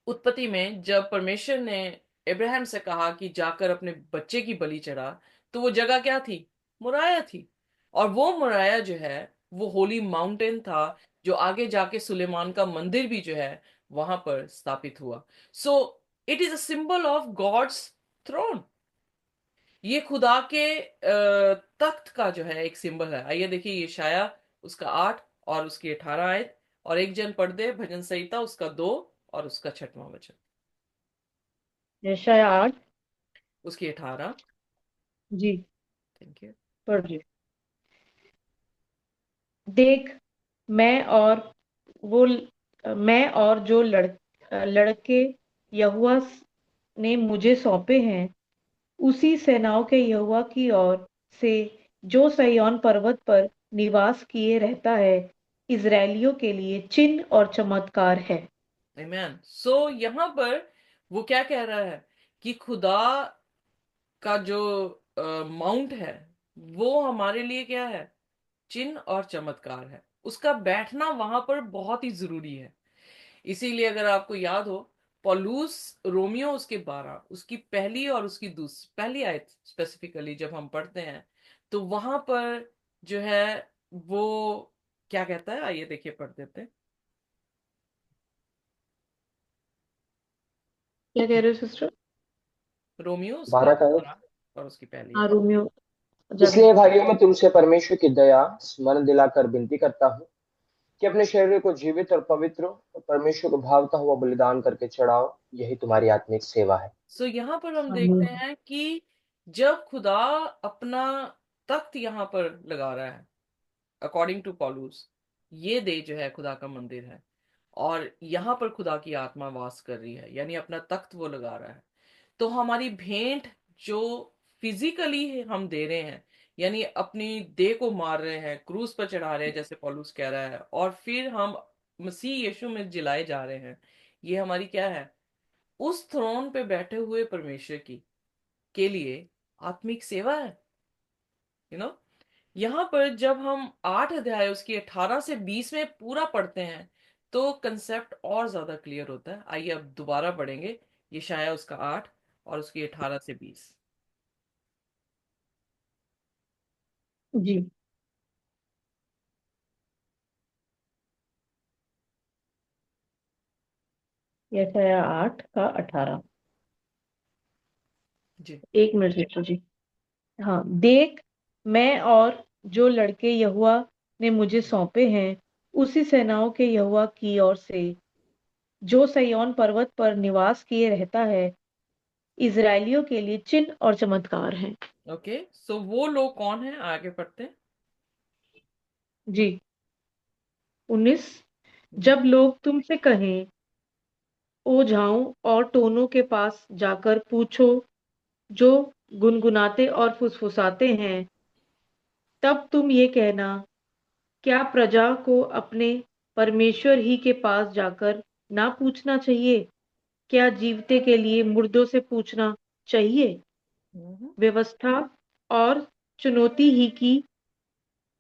उत्पत्ति में जब परमेश्वर ने अब्राहम से कहा कि जाकर अपने बच्चे की बलि चढ़ा, तो वो जगह क्या थी? मोराया थी। और वो मोराया जो है वो होली माउंटेन था, जो आगे जाके सुलेमान का मंदिर भी जो है वहां पर स्थापित हुआ। So it is a symbol of God's throne. ये खुदा के तख्त का जो है एक सिंबल है। आइए देखिए ये शाया उसका 8 और उसकी 18 आयत, और एक जन पढ़ दे भजन संहिता उसका 2 और उसका 6वां वचन। यशाया 8। उसकी 18। जी, थैंक यू। पढ़िए। देख, मैं और वो मैं और जो लड़के यहोवा ने मुझे सौंपे हैं, उसी सेनाओं के यहोवा की ओर से, जो सय्योन पर्वत पर निवास किए रहता है, इजरायलियों के लिए चिन्ह और चमत्कार है। आमेन। यहाँ पर वो क्या कह रहा है कि खुदा का जो माउंट है वो हमारे लिए क्या है? चिन्ह और चमत्कार है। उसका बैठना वहां पर बहुत ही जरूरी है। इसीलिए अगर आपको याद हो, पौलुस रोमियो उसके 12 उसकी पहली और उसकी दूसरी पहली आयत स्पेसिफिकली जब हम पढ़ते हैं, तो वहां पर जो है वो क्या कहता है? आइए देखिए पढ़ देते हैं। क्या कह रहे हो सिस्टर? रोमियो उसका 12 का है। 12 और उसकी पहली हाँ, आयत। रोमियो ज्यादा। इसलिए भाइयों मैं तुमसे परमेश्वर की दया स्मरण दिलाकर विनती करता हूँ कि अपने शरीर को जीवित और पवित्र और परमेश्वर को भावता हुआ बलिदान करके चढ़ाओ, यही तुम्हारी आत्मिक सेवा है। यहाँ पर हम देखते आमीन। हैं कि जब खुदा अपना तख्त यहाँ पर लगा रहा है, अकॉर्डिंग टू पॉलूस, ये दे जो है खुदा का मंदिर है, और यहाँ पर खुदा की आत्मा वास कर रही है, यानी अपना तख्त वो लगा रहा है। तो हमारी भेंट जो फिजिकली हम दे रहे हैं, यानी अपनी देह को मार रहे हैं, क्रूस पर चढ़ा रहे हैं जैसे पौलुस कह रहा है, और फिर हम मसीह यीशु में जिलाए जा रहे हैं, ये हमारी क्या है? उस थ्रोन पे बैठे हुए परमेश्वर की के लिए आत्मिक सेवा है। यू नो यहाँ पर जब हम 8 अध्याय उसकी 18 से 20 में पूरा पढ़ते हैं, तो कंसेप्ट और ज्यादा क्लियर होता है। आइए अब दोबारा पढ़ेंगे ये शाया उसका 8 और उसकी 18 से 20। जी। यशायाह 8 का 18। जी। 1 मिनट देखो जी। हाँ, देख, मैं और जो लड़के यहोवा ने मुझे सौंपे हैं, उसी सेनाओं के यहोवा की ओर से, जो सिय्योन पर्वत पर निवास किए रहता है, इजराइलियों के लिए चिन्ह और चमत्कार हैं। ओके, सो वो लोग कौन है, आगे पढ़ते हैं। जी। 19। जी। जब लोग तुमसे कहें, ओझाओं और टोनों के पास जाकर पूछो, जो गुनगुनाते और फुसफुसाते हैं, तब तुम ये कहना, क्या प्रजा को अपने परमेश्वर ही के पास जाकर ना पूछना चाहिए? क्या जीवते के लिए मुर्दों से पूछना चाहिए? हम्म। व्यवस्था और चुनौती ही की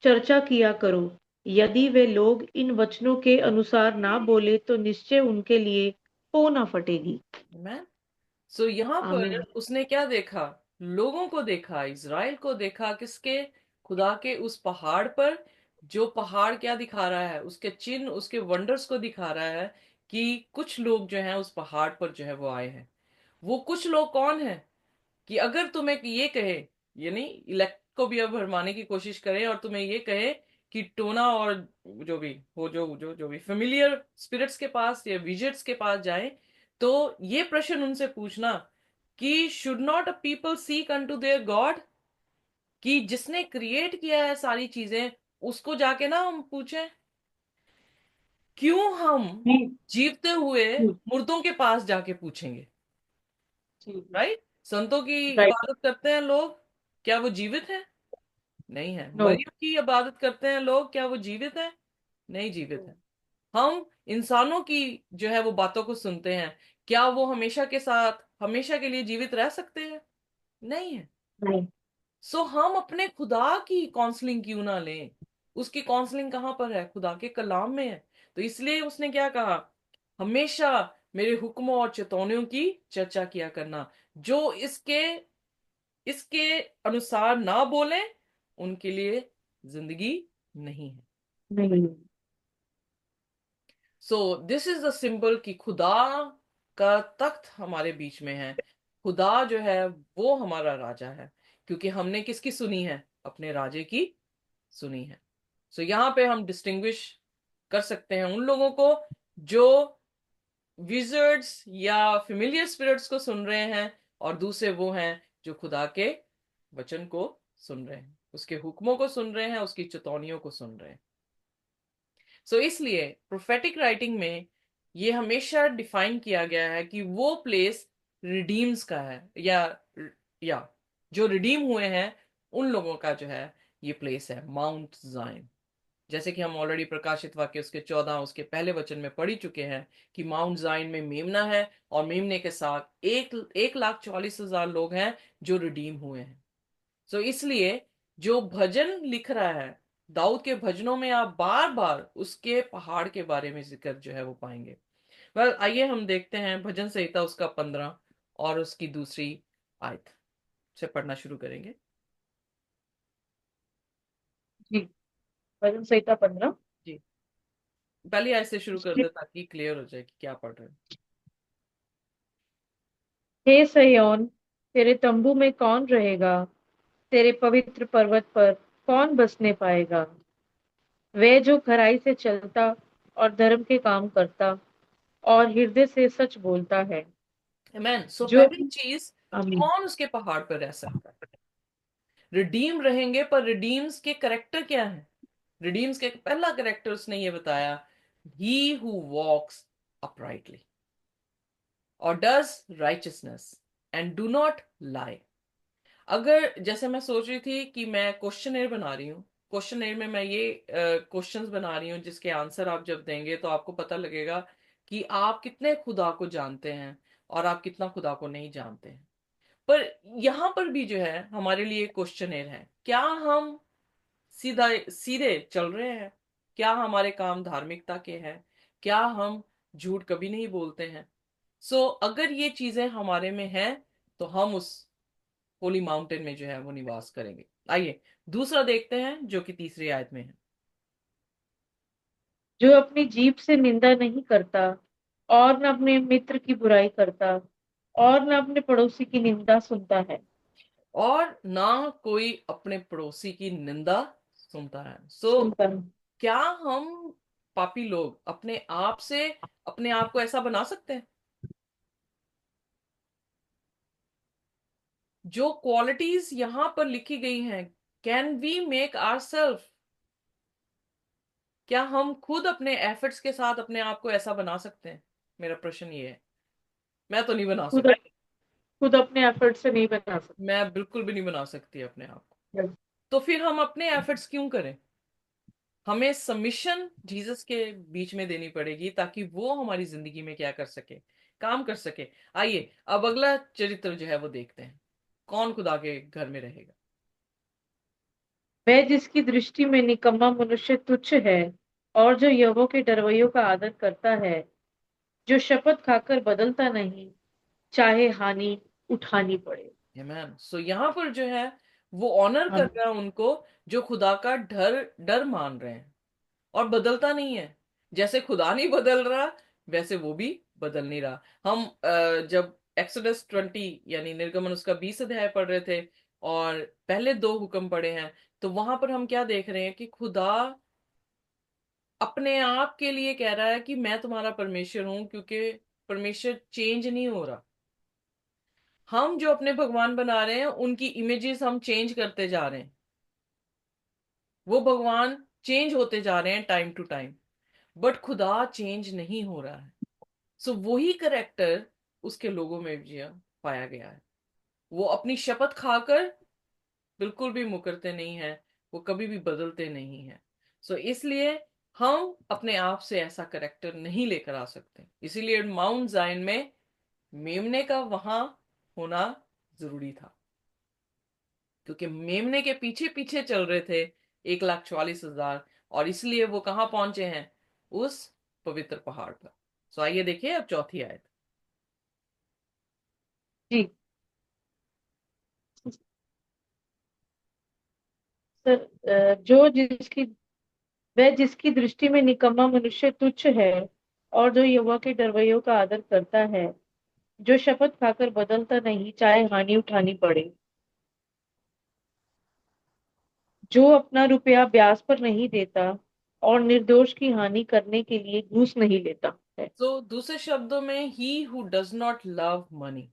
चर्चा किया करो। यदि वे लोग इन वचनों के अनुसार ना बोले तो निश्चय उनके लिए पौ ना फटेगी। मैं सो यहाँ पर आमीन। उसने क्या देखा, लोगों को देखा, इज़राइल को देखा, किसके, खुदा के उस पहाड़ पर। जो पहाड़ क्या दिखा रहा है, उसके चिन्ह, उसके वंडर्स को दिखा रहा है कि कुछ लोग जो हैं उस पहाड़ पर जो है वो आए हैं। वो कुछ लोग कौन है, कि अगर तुम्हें ये कहे, यानी इलेक्ट को भी अब भरमाने की कोशिश करे और तुम्हें ये कहे कि टोना और जो भी हो, जो भी फेमिलियर स्पिरिट्स के पास या विजिट्स के पास जाए, तो ये प्रश्न उनसे पूछना कि should not a people seek unto their God, कि जिसने क्रिएट किया है सारी चीजें, उसको जाके ना हम पूछें, क्यों हम जी। जीवते हुए जी। मुर्दों के पास जाके पूछेंगे। जी। राइट, संतों की राइट। इबादत करते हैं लोग, क्या वो जीवित है? नहीं है। नो। मरियम की इबादत करते हैं लोग, क्या वो जीवित है? नहीं जीवित है। हम इंसानों की जो है वो बातों को सुनते हैं, क्या वो हमेशा के साथ, हमेशा के लिए जीवित रह सकते हैं? नहीं है। नहीं। सो हम अपने खुदा की काउंसलिंग क्यों ना लें? उसकी काउंसलिंग कहाँ पर है? खुदा के कलाम में है। तो इसलिए उसने क्या कहा, हमेशा मेरे हुक्मों और चेतावनियों की चर्चा किया करना। जो इसके इसके अनुसार ना बोले, उनके लिए जिंदगी नहीं है। नहीं। So this is the symbol कि खुदा का तख्त हमारे बीच में है। खुदा जो है वो हमारा राजा है, क्योंकि हमने किसकी सुनी है? अपने राजे की सुनी है। सो यहाँ पे हम डिस्टिंग्विश कर सकते हैं उन लोगों को जो विजर्ड्स या फेमिलियर स्पिरिट्स को सुन रहे हैं, और दूसरे वो हैं जो खुदा के वचन को सुन रहे हैं, उसके हुक्मों को सुन रहे हैं, उसकी चेतावनियों को सुन रहे हैं। इसलिए प्रोफेटिक राइटिंग में ये हमेशा डिफाइन किया गया है कि वो प्लेस रिडीम्स का है, या जो रिडीम हुए हैं उन लोगों का जो है ये प्लेस है, माउंट जाइन। जैसे कि हम ऑलरेडी प्रकाशित वाक्य उसके 14 उसके पहले वचन में पढ़ ही चुके हैं कि माउंट जाइन में मेमना है, और मेमने के साथ 1,40,000 लोग हैं जो रिडीम हुए हैं। इसलिए जो भजन लिख रहा है, दाऊद के भजनों में आप बार बार उसके पहाड़ के बारे में जिक्र जो है वो पाएंगे। आइए हम देखते हैं भजन संहिता उसका 15 और उसकी दूसरी आयत से पढ़ना शुरू करेंगे। जी। भजन संहिता 15। जी, पहली आयत से शुरू कर दे ताकि क्लियर हो जाए कि क्या पढ़ रहे हैं। हे सयोन, तेरे तंबू में कौन रहेगा? तेरे पवित्र पर्वत पर कौन बसने पाएगा? वह जो खराई से चलता और धर्म के काम करता और हृदय से सच बोलता है, आमीन। जो पहली चीज, आमीन। कौन उसके पहाड़ पर रह सकता है? रिडीम रहेंगे, पर रिडीम्स के करेक्टर क्या है? रिडीम्स के पहला करेक्टर उसने ये बताया, ही हु वॉक्स अपराइटली और does righteousness and do not lie. अगर जैसे मैं सोच रही थी कि मैं क्वेश्चनर बना रही हूँ, क्वेश्चनर में मैं ये क्वेश्चंस बना रही हूँ जिसके आंसर आप जब देंगे तो आपको पता लगेगा कि आप कितने खुदा को जानते हैं और आप कितना खुदा को नहीं जानते हैं। पर यहाँ पर भी जो है हमारे लिए क्वेश्चनर है, क्या हम सीधा सीधे चल रहे हैं? क्या हमारे काम धार्मिकता के हैं? क्या हम झूठ कभी नहीं बोलते हैं? अगर ये चीजें हमारे में हैं, तो हम उस होली माउंटेन में जो है वो निवास करेंगे। आइए दूसरा देखते हैं जो कि तीसरी आयत में है। जो अपनी जीभ से निंदा नहीं करता और न अपने मित्र की बुराई करता, और न अपने पड़ोसी की निंदा सुनता है। और ना कोई अपने पड़ोसी की निंदा सुनता है। सुनता है। क्या हम पापी लोग अपने आप से अपने आप को ऐसा बना सकते हैं? जो क्वालिटीज यहां पर लिखी गई हैं, कैन वी मेक आवरसेल्फ? क्या हम खुद अपने एफर्ट्स के साथ अपने आप को ऐसा बना सकते हैं? मेरा प्रश्न ये है। मैं तो नहीं बना खुद सकती। खुद अपने एफर्ट से नहीं बना मैं बिल्कुल भी नहीं बना सकती अपने आप को। सकते। तो फिर हम अपने एफर्ट्स क्यों करें? हमें सबमिशन जीसस के बीच में देनी पड़ेगी ताकि वो हमारी जिंदगी में क्या कर सके, काम कर सके। आइए अब अगला चरित्र जो है वो देखते हैं। कौन खुदा के घर में रहेगा? वह जिसकी दृष्टि में निकम्मा मनुष्य तुच्छ है, और जो यहोवा के डरवैयों का आदर करता है, जो शपथ खाकर बदलता नहीं, चाहे हानि उठानी पड़े। आमेन। सो यहाँ पर जो है वो ऑनर कर हाँ। रहा है उनको जो खुदा का डर डर मान रहे हैं और बदलता नहीं है। जैसे खुदा नहीं बदल रहा वैसे वो भी बदल नहीं रहा। हम जब एक्सोडस 20 यानी निर्गमन उसका 20 अध्याय पढ़ रहे थे और पहले दो हुक्म पढ़े हैं, तो वहां पर हम क्या देख रहे हैं कि खुदा अपने आप के लिए कह रहा है कि मैं तुम्हारा परमेश्वर हूं, क्योंकि परमेश्वर चेंज नहीं हो रहा। हम जो अपने भगवान बना रहे हैं उनकी इमेजेस हम चेंज करते जा रहे हैं। वो भगवान चेंज होते जा रहे हैं टाइम टू टाइम, बट खुदा चेंज नहीं हो रहा है। सो वही करेक्टर उसके लोगों में भी पाया गया है। वो अपनी शपथ खाकर बिल्कुल भी मुकरते नहीं है, वो कभी भी बदलते नहीं है। सो इसलिए हम अपने आप से ऐसा करेक्टर नहीं लेकर आ सकते। इसीलिए माउंट जायन में मेमने का वहां होना जरूरी था, क्योंकि मेमने के पीछे पीछे चल रहे थे 1,44,000, और इसलिए वो कहां पहुंचे हैं? उस पवित्र पहाड़ पर। सो आइए देखिए अब चौथी आयत। जी सर। जो जिसकी वह जिसकी दृष्टि में निकम्मा मनुष्य तुच्छ है, और जो यहोवा के डरवैयों का आदर करता है, जो शपथ खाकर बदलता नहीं, चाहे हानि उठानी पड़े, जो अपना रुपया ब्याज पर नहीं देता, और निर्दोष की हानि करने के लिए घूस नहीं लेता है। तो दूसरे शब्दों में, he who does not love money,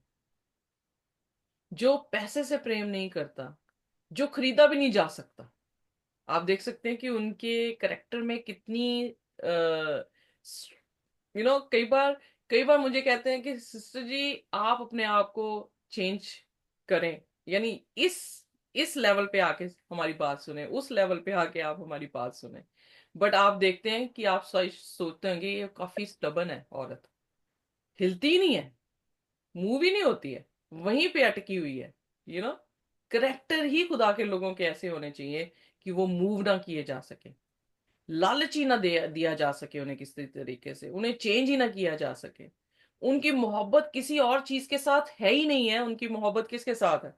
जो पैसे से प्रेम नहीं करता, जो खरीदा भी नहीं जा सकता। आप देख सकते हैं कि उनके करेक्टर में कितनी कई बार मुझे कहते हैं कि सिस्टर जी आप अपने आप को चेंज करें, यानी इस लेवल पे आके हमारी बात सुने, उस लेवल पे आके आप हमारी बात सुने। बट आप देखते हैं कि आप सोचते होंगे ये काफी स्टबन है औरत, हिलती ही नहीं है, मूव ही नहीं होती है, वहीं पे अटकी हुई है। यू नो करेक्टर ही खुदा के लोगों के ऐसे होने चाहिए कि वो मूव ना किए जा सके, लालची ना दिया जा सके उन्हें किसी तरीके से, उन्हें चेंज ही ना किया जा सके। उनकी मोहब्बत किसी और चीज के साथ है ही नहीं है, उनकी मोहब्बत किसके साथ है?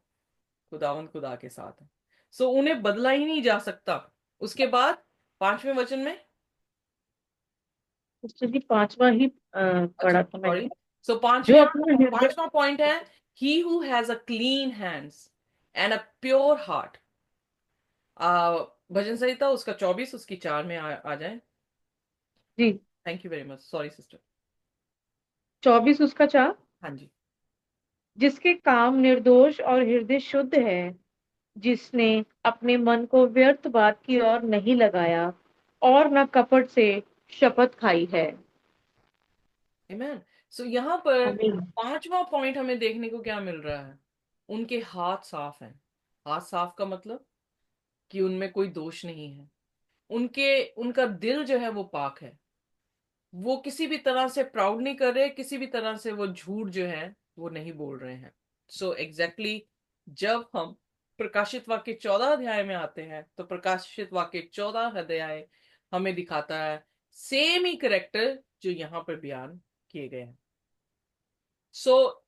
खुदावंद खुदा के साथ है। सो उन्हें बदला ही नहीं जा सकता। उसके बाद पांचवें वचन में, उससे भी पांचवा ही अच्छा पढ़ा था मैंने। सॉरी, सो जो पांचवा अपना हृदय पांचवा पॉइंट है, he who has a clean hands and a pure heart. भजन संहिता उसका 24 उसकी 4 में आ जाए। जी thank you very much, sorry sister. 24 उसका 4। हाँ जी। जिसके काम निर्दोष और हृदय शुद्ध है, जिसने अपने मन को व्यर्थ बात की ओर नहीं लगाया, और न कपट से शपथ खाई है। आमेन। सो यहाँ पर आमीन। पांचवा पॉइंट हमें देखने को क्या मिल रहा है? उनके हाथ साफ हैं। हाथ साफ का मतलब कि उनमें कोई दोष नहीं है। उनका दिल जो है वो पाक है। वो किसी भी तरह से प्राउड नहीं कर रहे, किसी भी तरह से वो झूठ जो है वो नहीं बोल रहे हैं। सो एग्जैक्टली जब हम प्रकाशित वाक्य 14 अध्याय में आते हैं, तो प्रकाशित वाक्य 14 अध्याय हमें दिखाता है सेम ही करेक्टर जो यहाँ पर बयान किए गए हैं। सो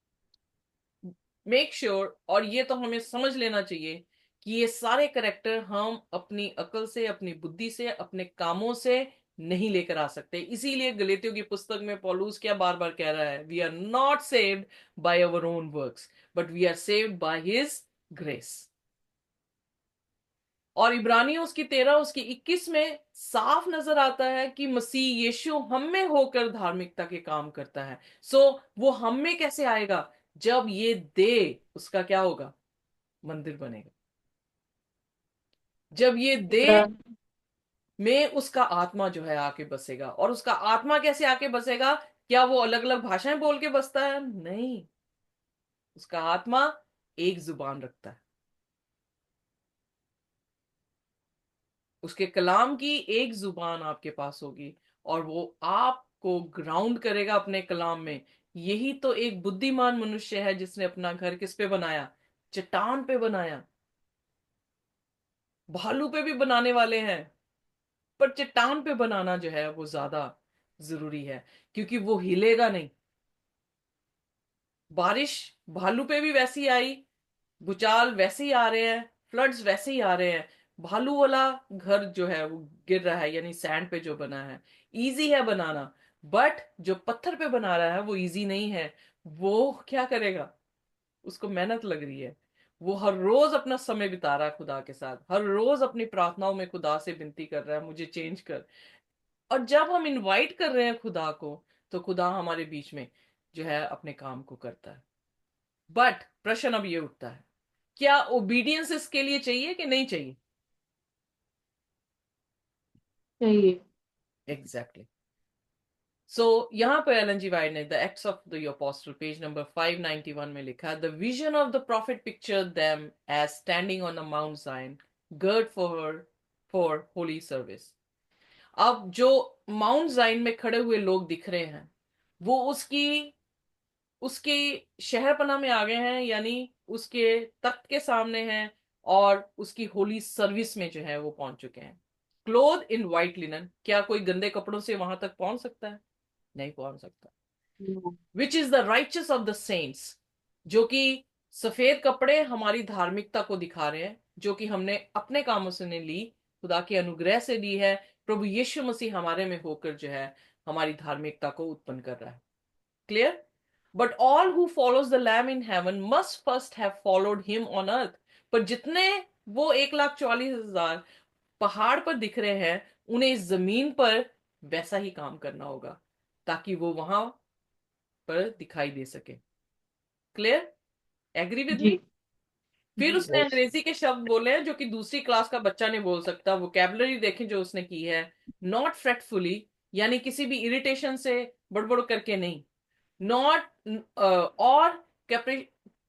मेक श्योर, और ये तो हमें समझ लेना चाहिए कि ये सारे करेक्टर हम अपनी अकल से, अपनी बुद्धि से, अपने कामों से नहीं लेकर आ सकते। इसीलिए गलातियों की पुस्तक में पौलुस क्या बार बार कह रहा है, we are not saved by our own works but we are saved by his grace. और इब्रानियों उसकी 13 उसकी 21 में साफ नजर आता है कि मसीह यीशु हम में होकर धार्मिकता के काम करता है। सो वो हम में कैसे आएगा? जब ये दे उसका क्या होगा? मंदिर बनेगा। जब ये दे में उसका आत्मा जो है आके बसेगा। और उसका आत्मा कैसे आके बसेगा? क्या वो अलग अलग भाषाएं बोल के बसता है? नहीं, उसका आत्मा एक जुबान रखता है। उसके कलाम की एक जुबान आपके पास होगी और वो आपको ग्राउंड करेगा अपने कलाम में। यही तो एक बुद्धिमान मनुष्य है जिसने अपना घर किस पे बनाया? चट्टान पे बनाया। भालू पे भी बनाने वाले हैं, पर चट्टान पे बनाना जो है वो ज्यादा जरूरी है, क्योंकि वो हिलेगा नहीं। बारिश भालू पे भी वैसी आई, भूचाल वैसे ही आ रहे हैं, फ्लड्स वैसे ही आ रहे हैं। भालू वाला घर जो है वो गिर रहा है, यानी सैंड पे जो बना है इजी है बनाना। बट जो पत्थर पे बना रहा है वो इजी नहीं है। वो क्या करेगा? उसको मेहनत लग रही है। वो हर रोज अपना समय बिता रहा है खुदा के साथ, हर रोज अपनी प्रार्थनाओं में खुदा से विनती कर रहा है, मुझे चेंज कर। और जब हम इनवाइट कर रहे हैं खुदा को, तो खुदा हमारे बीच में जो है अपने काम को करता है। बट प्रश्न अब ये उठता है, क्या ओबीडियंस इसके लिए चाहिए कि नहीं चाहिए? चाहिए। एग्जैक्टली। सो यहां पर एलन जी वाइट ने the Acts of the Apostle page number 591 में लिखा, the vision of the prophet picture them as standing on the Mount Zion gird for Holi service. अब जो माउंट जाइन में खड़े हुए लोग दिख रहे हैं, वो उसकी उसके शहरपनाह में आ गए हैं, यानी उसके तख्त के सामने हैं और उसकी होली सर्विस में जो है वो पहुंच चुके हैं। क्लोथ इन व्हाइट लिनन, क्या कोई गंदे कपड़ों से वहां तक पहुंच सकता है? नहीं पहुंच सकता। Which is the righteous of the saints, जो कि सफेद कपड़े हमारी धार्मिकता को दिखा रहे हैं, जो कि हमने अपने कामों से नहीं ली, खुदा के अनुग्रह से ली है। प्रभु यीशु मसीह हमारे में होकर जो है हमारी धार्मिकता को उत्पन्न कर रहा है। Clear? But all who follows the Lamb in heaven must first have followed him on earth. पर जितने वो 1,44,000 पहाड़ पर दिख रहे हैं, उन्हें इस जमीन पर वैसा ही काम करना होगा ताकि वो वहां पर दिखाई दे सके। क्लियर? Agree with me? जी फिर जी। उसने अंग्रेजी के शब्द बोले हैं जो कि दूसरी क्लास का बच्चा नहीं बोल सकता। वोकैबुलरी देखें जो उसने की है। नॉट फ्रेटफुली, यानी किसी भी इरिटेशन से बड़बड़ करके नहीं। नॉट और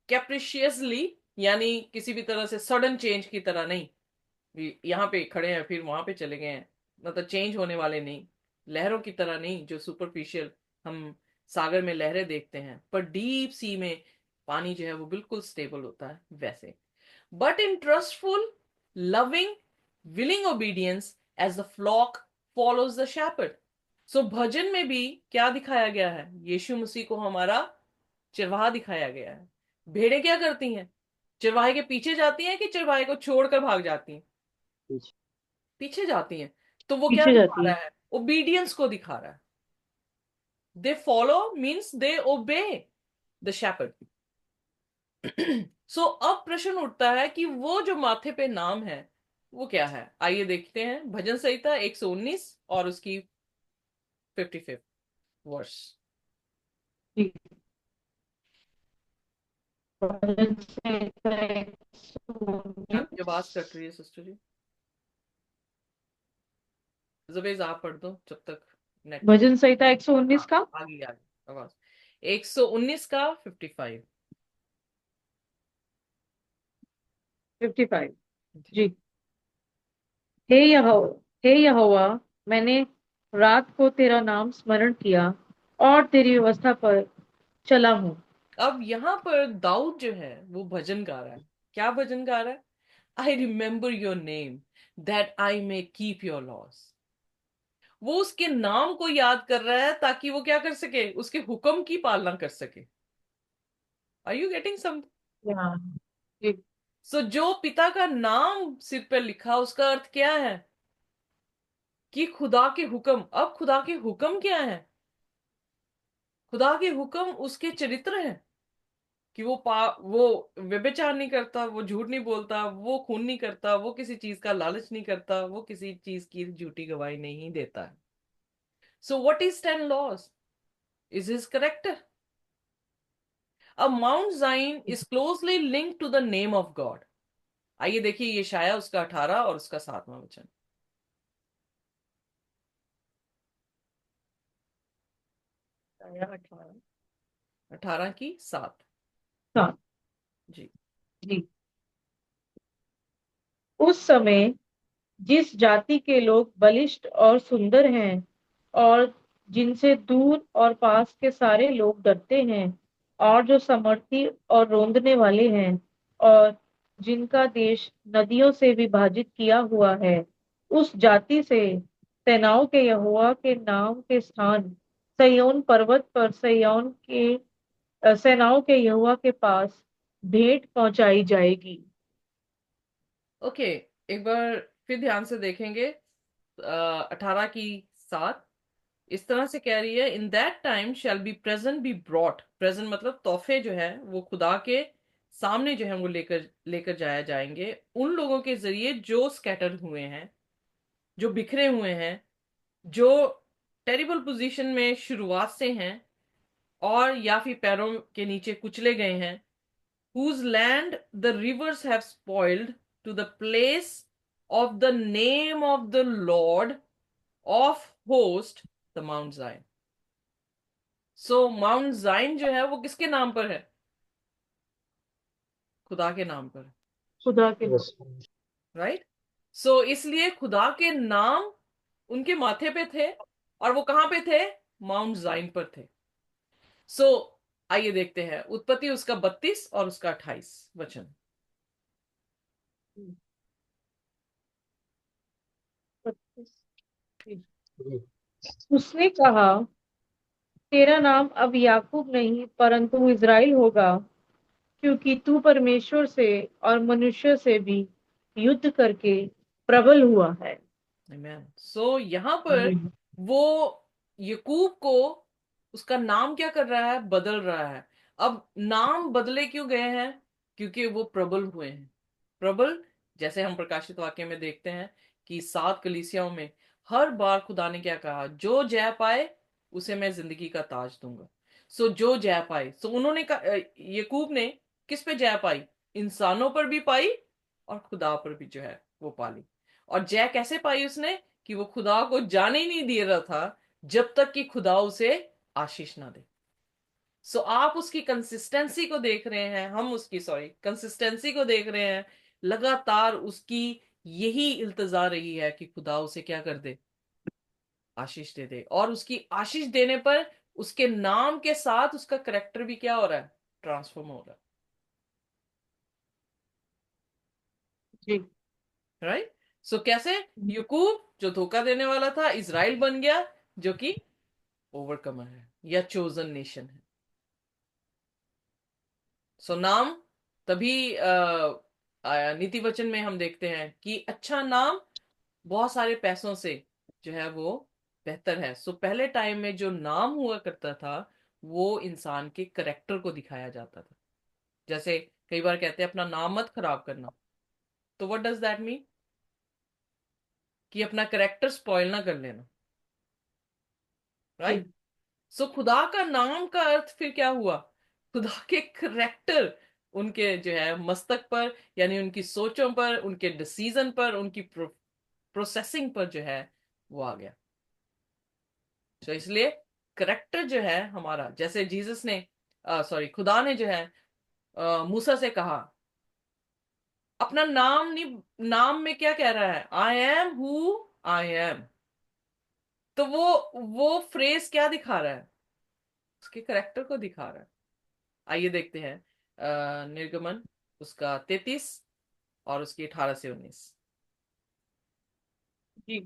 कैप्रिशियसली, यानी किसी भी तरह से सडन चेंज की तरह नहीं। यहाँ पे खड़े हैं फिर वहां पे चले गए हैं, मतलब चेंज होने वाले नहीं। लहरों की तरह नहीं जो सुपरफिशियल हम सागर में लहरें देखते हैं, पर डीप सी में पानी जो है वो बिल्कुल स्टेबल होता है वैसे। But in trustful loving willing obedience as the flock follows the shepherd. So भजन में भी क्या दिखाया गया है? यीशु मसीह को हमारा चरवाहा दिखाया गया है। भेड़ें क्या करती हैं? चरवाहे के पीछे जाती हैं कि चरवाहे को छोड़कर भाग जाती हैं? पीछे जाती हैं। तो वो क्या पीछे दिखा जाती रहा है। है? ओबीडियंस को दिखा रहा है। They follow means they obey the shepherd. सो अब प्रश्न उठता है कि वो जो माथे पे नाम है वो क्या है? आइए देखते हैं भजन संहिता 119 और उसकी 55 वर्स। जी। भजन संहिता 119। आपकी आवाज कट रही है सिस्टर जी। जबेज आप पढ़ दो जब तक नेट। भजन संहिता हाँ, 119 का आगे आगे आवाज। 119 का 55। 55। जी। हे यहोवा, हे यहोवा, मैंने रात को तेरा नाम स्मरण किया और तेरी व्यवस्था पर चला हूँ। अब यहां पर दाऊद जो है वो भजन गा रहा है। क्या भजन गा रहा है? I remember your name that I may keep your loss. वो उसके नाम को याद कर रहा है ताकि वो क्या कर सके? उसके हुक्म की पालना कर सके। Are you getting some? हाँ जी। सो जो पिता का नाम सिर पर लिखा उसका अर्थ क्या है? कि खुदा के हुक्म, अब खुदा के हुक्म क्या है? खुदा के हुक्म उसके चरित्र हैं कि वो व्यभिचार नहीं करता, वो झूठ नहीं बोलता, वो खून नहीं करता, वो किसी चीज का लालच नहीं करता, वो किसी चीज की झूठी गवाही नहीं देता है। So what is 10 laws? Is his character. अब Mount Zion is closely linked to the name of God. आइए देखिए ये शाया उसका 18 और उसका 7वां वचन। 18। 18 की 7। हाँ जी। जी। उस समय जिस जाति के लोग बलिष्ठ और सुंदर हैं और जिनसे दूर और पास के सारे लोग डरते हैं और जो समर्थी और रोंदने वाले हैं और जिनका देश नदियों से विभाजित किया हुआ है, उस जाति से सेनाओं के यहोवा के नाम के स्थान सिय्योन पर्वत पर सेनाओं के यहोवा के पास भेंट पहुंचाई जाएगी। ओके, एक बार फिर ध्यान से देखेंगे। 18 की 7 इस तरह से कह रही है, in that time shall be present be brought. Present मतलब तोहफे जो है वो खुदा के सामने जो है वो लेकर लेकर जाया जाएंगे उन लोगों के जरिए जो स्कैटर हुए हैं, जो बिखरे हुए हैं, जो टेरिबल पोजीशन में शुरुआत से हैं और या फिर पैरों के नीचे कुचले गए हैं, whose land the rivers have spoiled, to the place of the name of the Lord of host, the Mount Zion. So Mount Zion जो है वो किसके नाम पर है? खुदा के नाम पर। खुदा के Yes. राइट। सो इसलिए खुदा के नाम उनके माथे पे थे और वो कहां पे थे? माउंट जाइन पर थे। सो आइए देखते हैं उत्पत्ति उसका 32 और उसका 28 वचन। उसने कहा, तेरा नाम अब याकूब नहीं परंतु इज़राइल होगा, क्योंकि तू परमेश्वर से और मनुष्य से भी युद्ध करके प्रबल हुआ है। आमेन। सो यहां पर वो यकूब को उसका नाम क्या कर रहा है? बदल रहा है। अब नाम बदले क्यों गए हैं? क्योंकि वो प्रबल हुए हैं। प्रबल, जैसे हम प्रकाशित वाक्य में देखते हैं कि 7 कलीसियाओं में हर बार खुदा ने क्या कहा? जो जय पाए उसे मैं जिंदगी का ताज दूंगा। सो जो जय पाए, सो उन्होंने यकूब ने किस पे जय पाई? इंसानों पर भी पाई और खुदा पर भी जो है वो पाली। और जय कैसे पाई उसने? कि वो खुदा को जाने ही नहीं दे रहा था जब तक कि खुदा उसे आशीष ना दे। सो आप उसकी कंसिस्टेंसी को देख रहे हैं, हम उसकी कंसिस्टेंसी को देख रहे हैं। लगातार उसकी यही इल्तजा रही है कि खुदा उसे क्या कर दे? आशीष दे दे। और उसकी आशीष देने पर उसके नाम के साथ उसका करेक्टर भी क्या हो रहा है? ट्रांसफॉर्म हो रहा जी। है। राइट। सो कैसे? यकूब जो धोखा देने वाला था, इज़राइल बन गया जो कि ओवरकमर है या चोजन नेशन है। सो नाम तभी नीति वचन में हम देखते हैं कि अच्छा नाम बहुत सारे पैसों से जो है वो बेहतर है। सो पहले टाइम में जो नाम हुआ करता था वो इंसान के करेक्टर को दिखाया जाता था। जैसे कई बार कहते हैं अपना नाम मत खराब करना। तो व्हाट डज दैट मीन? कि अपना करेक्टर स्पॉइल ना कर लेना। राइट। सो खुदा का नाम का अर्थ फिर क्या हुआ? खुदा के करेक्टर उनके जो है मस्तक पर, यानी उनकी सोचों पर, उनके डिसीजन पर, उनकी प्रोसेसिंग पर जो है वो आ गया। तो इसलिए करेक्टर जो है हमारा, जैसे जीसस ने खुदा ने जो है मूसा से कहा अपना नाम नहीं, नाम में क्या कह रहा है? I am who I am. तो वो फ्रेज क्या दिखा रहा है? उसके करेक्टर को दिखा रहा है। आइए देखते हैं निर्गमन उसका 33 और उसकी 18 से 19। जी।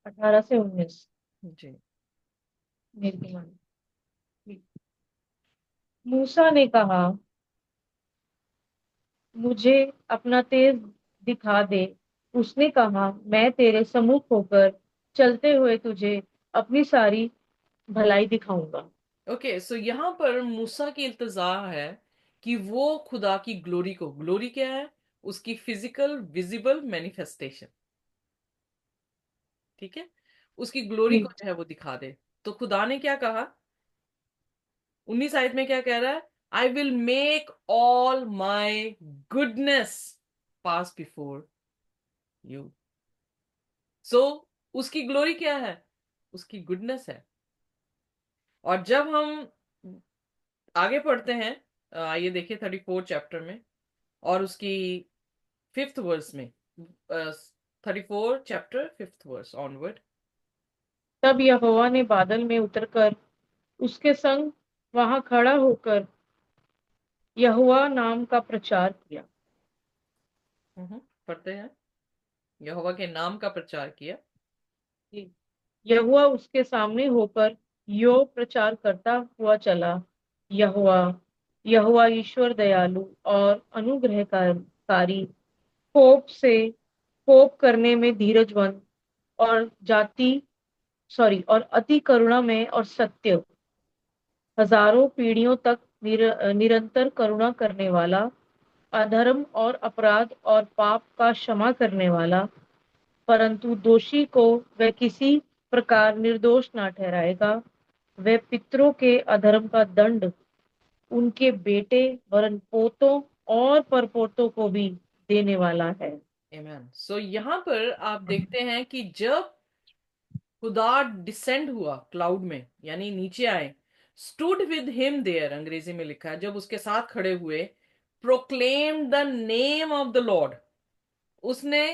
18 से 19। जी। निर्गमन। मूसा ने कहा, मुझे अपना तेज दिखा दे। उसने कहा, मैं तेरे सम्मुख होकर चलते हुए तुझे अपनी सारी भलाई दिखाऊंगा। ओके, सो यहाँ पर मूसा की इल्तजा है कि वो खुदा की ग्लोरी क्या है? उसकी फिजिकल विजिबल मैनिफेस्टेशन, ठीक है, उसकी ग्लोरी को जी। जो है वो दिखा दे। तो खुदा ने क्या कहा? 19 आयत में क्या कह रहा है? I will make all my goodness pass before you. So उसकी ग्लोरी क्या है? उसकी गुडनेस है। और जब हम आगे पढ़ते हैं, आइए देखिए 34 चैप्टर में और उसकी 5th वर्स में, 34 चैप्टर 5th वर्स ऑनवर्ड। तब यहोवा ने बादल में उतरकर उसके संग वहां खड़ा होकर यहोवा नाम का प्रचार किया। पढ़ते हैं, यहोवा के नाम का प्रचार किया। जी। यहोवा उसके सामने होकर यो प्रचार करता हुआ चला, यहोवा यहोवा ईश्वर दयालु और अनुग्रहकारी, कोप करने में धीरजवंत और और अति करुणा में और सत्य, हजारों पीढ़ियों तक निरंतर करुणा करने वाला, अधर्म और अपराध और पाप का क्षमा करने वाला, परंतु दोषी को वह किसी प्रकार निर्दोष ना ठहराएगा। वह पितरों के अधर्म का दंड उनके बेटे वरन पोतों और परपोतों को भी देने वाला है। आमेन। सो यहाँ पर आप देखते हैं कि जब खुदा डिसेंड हुआ क्लाउड में, यानी नीचे आए, स्टूड विद हिम देयर, अंग्रेजी में लिखा है, जब उसके साथ खड़े हुए, proclaim the name of the Lord, उसने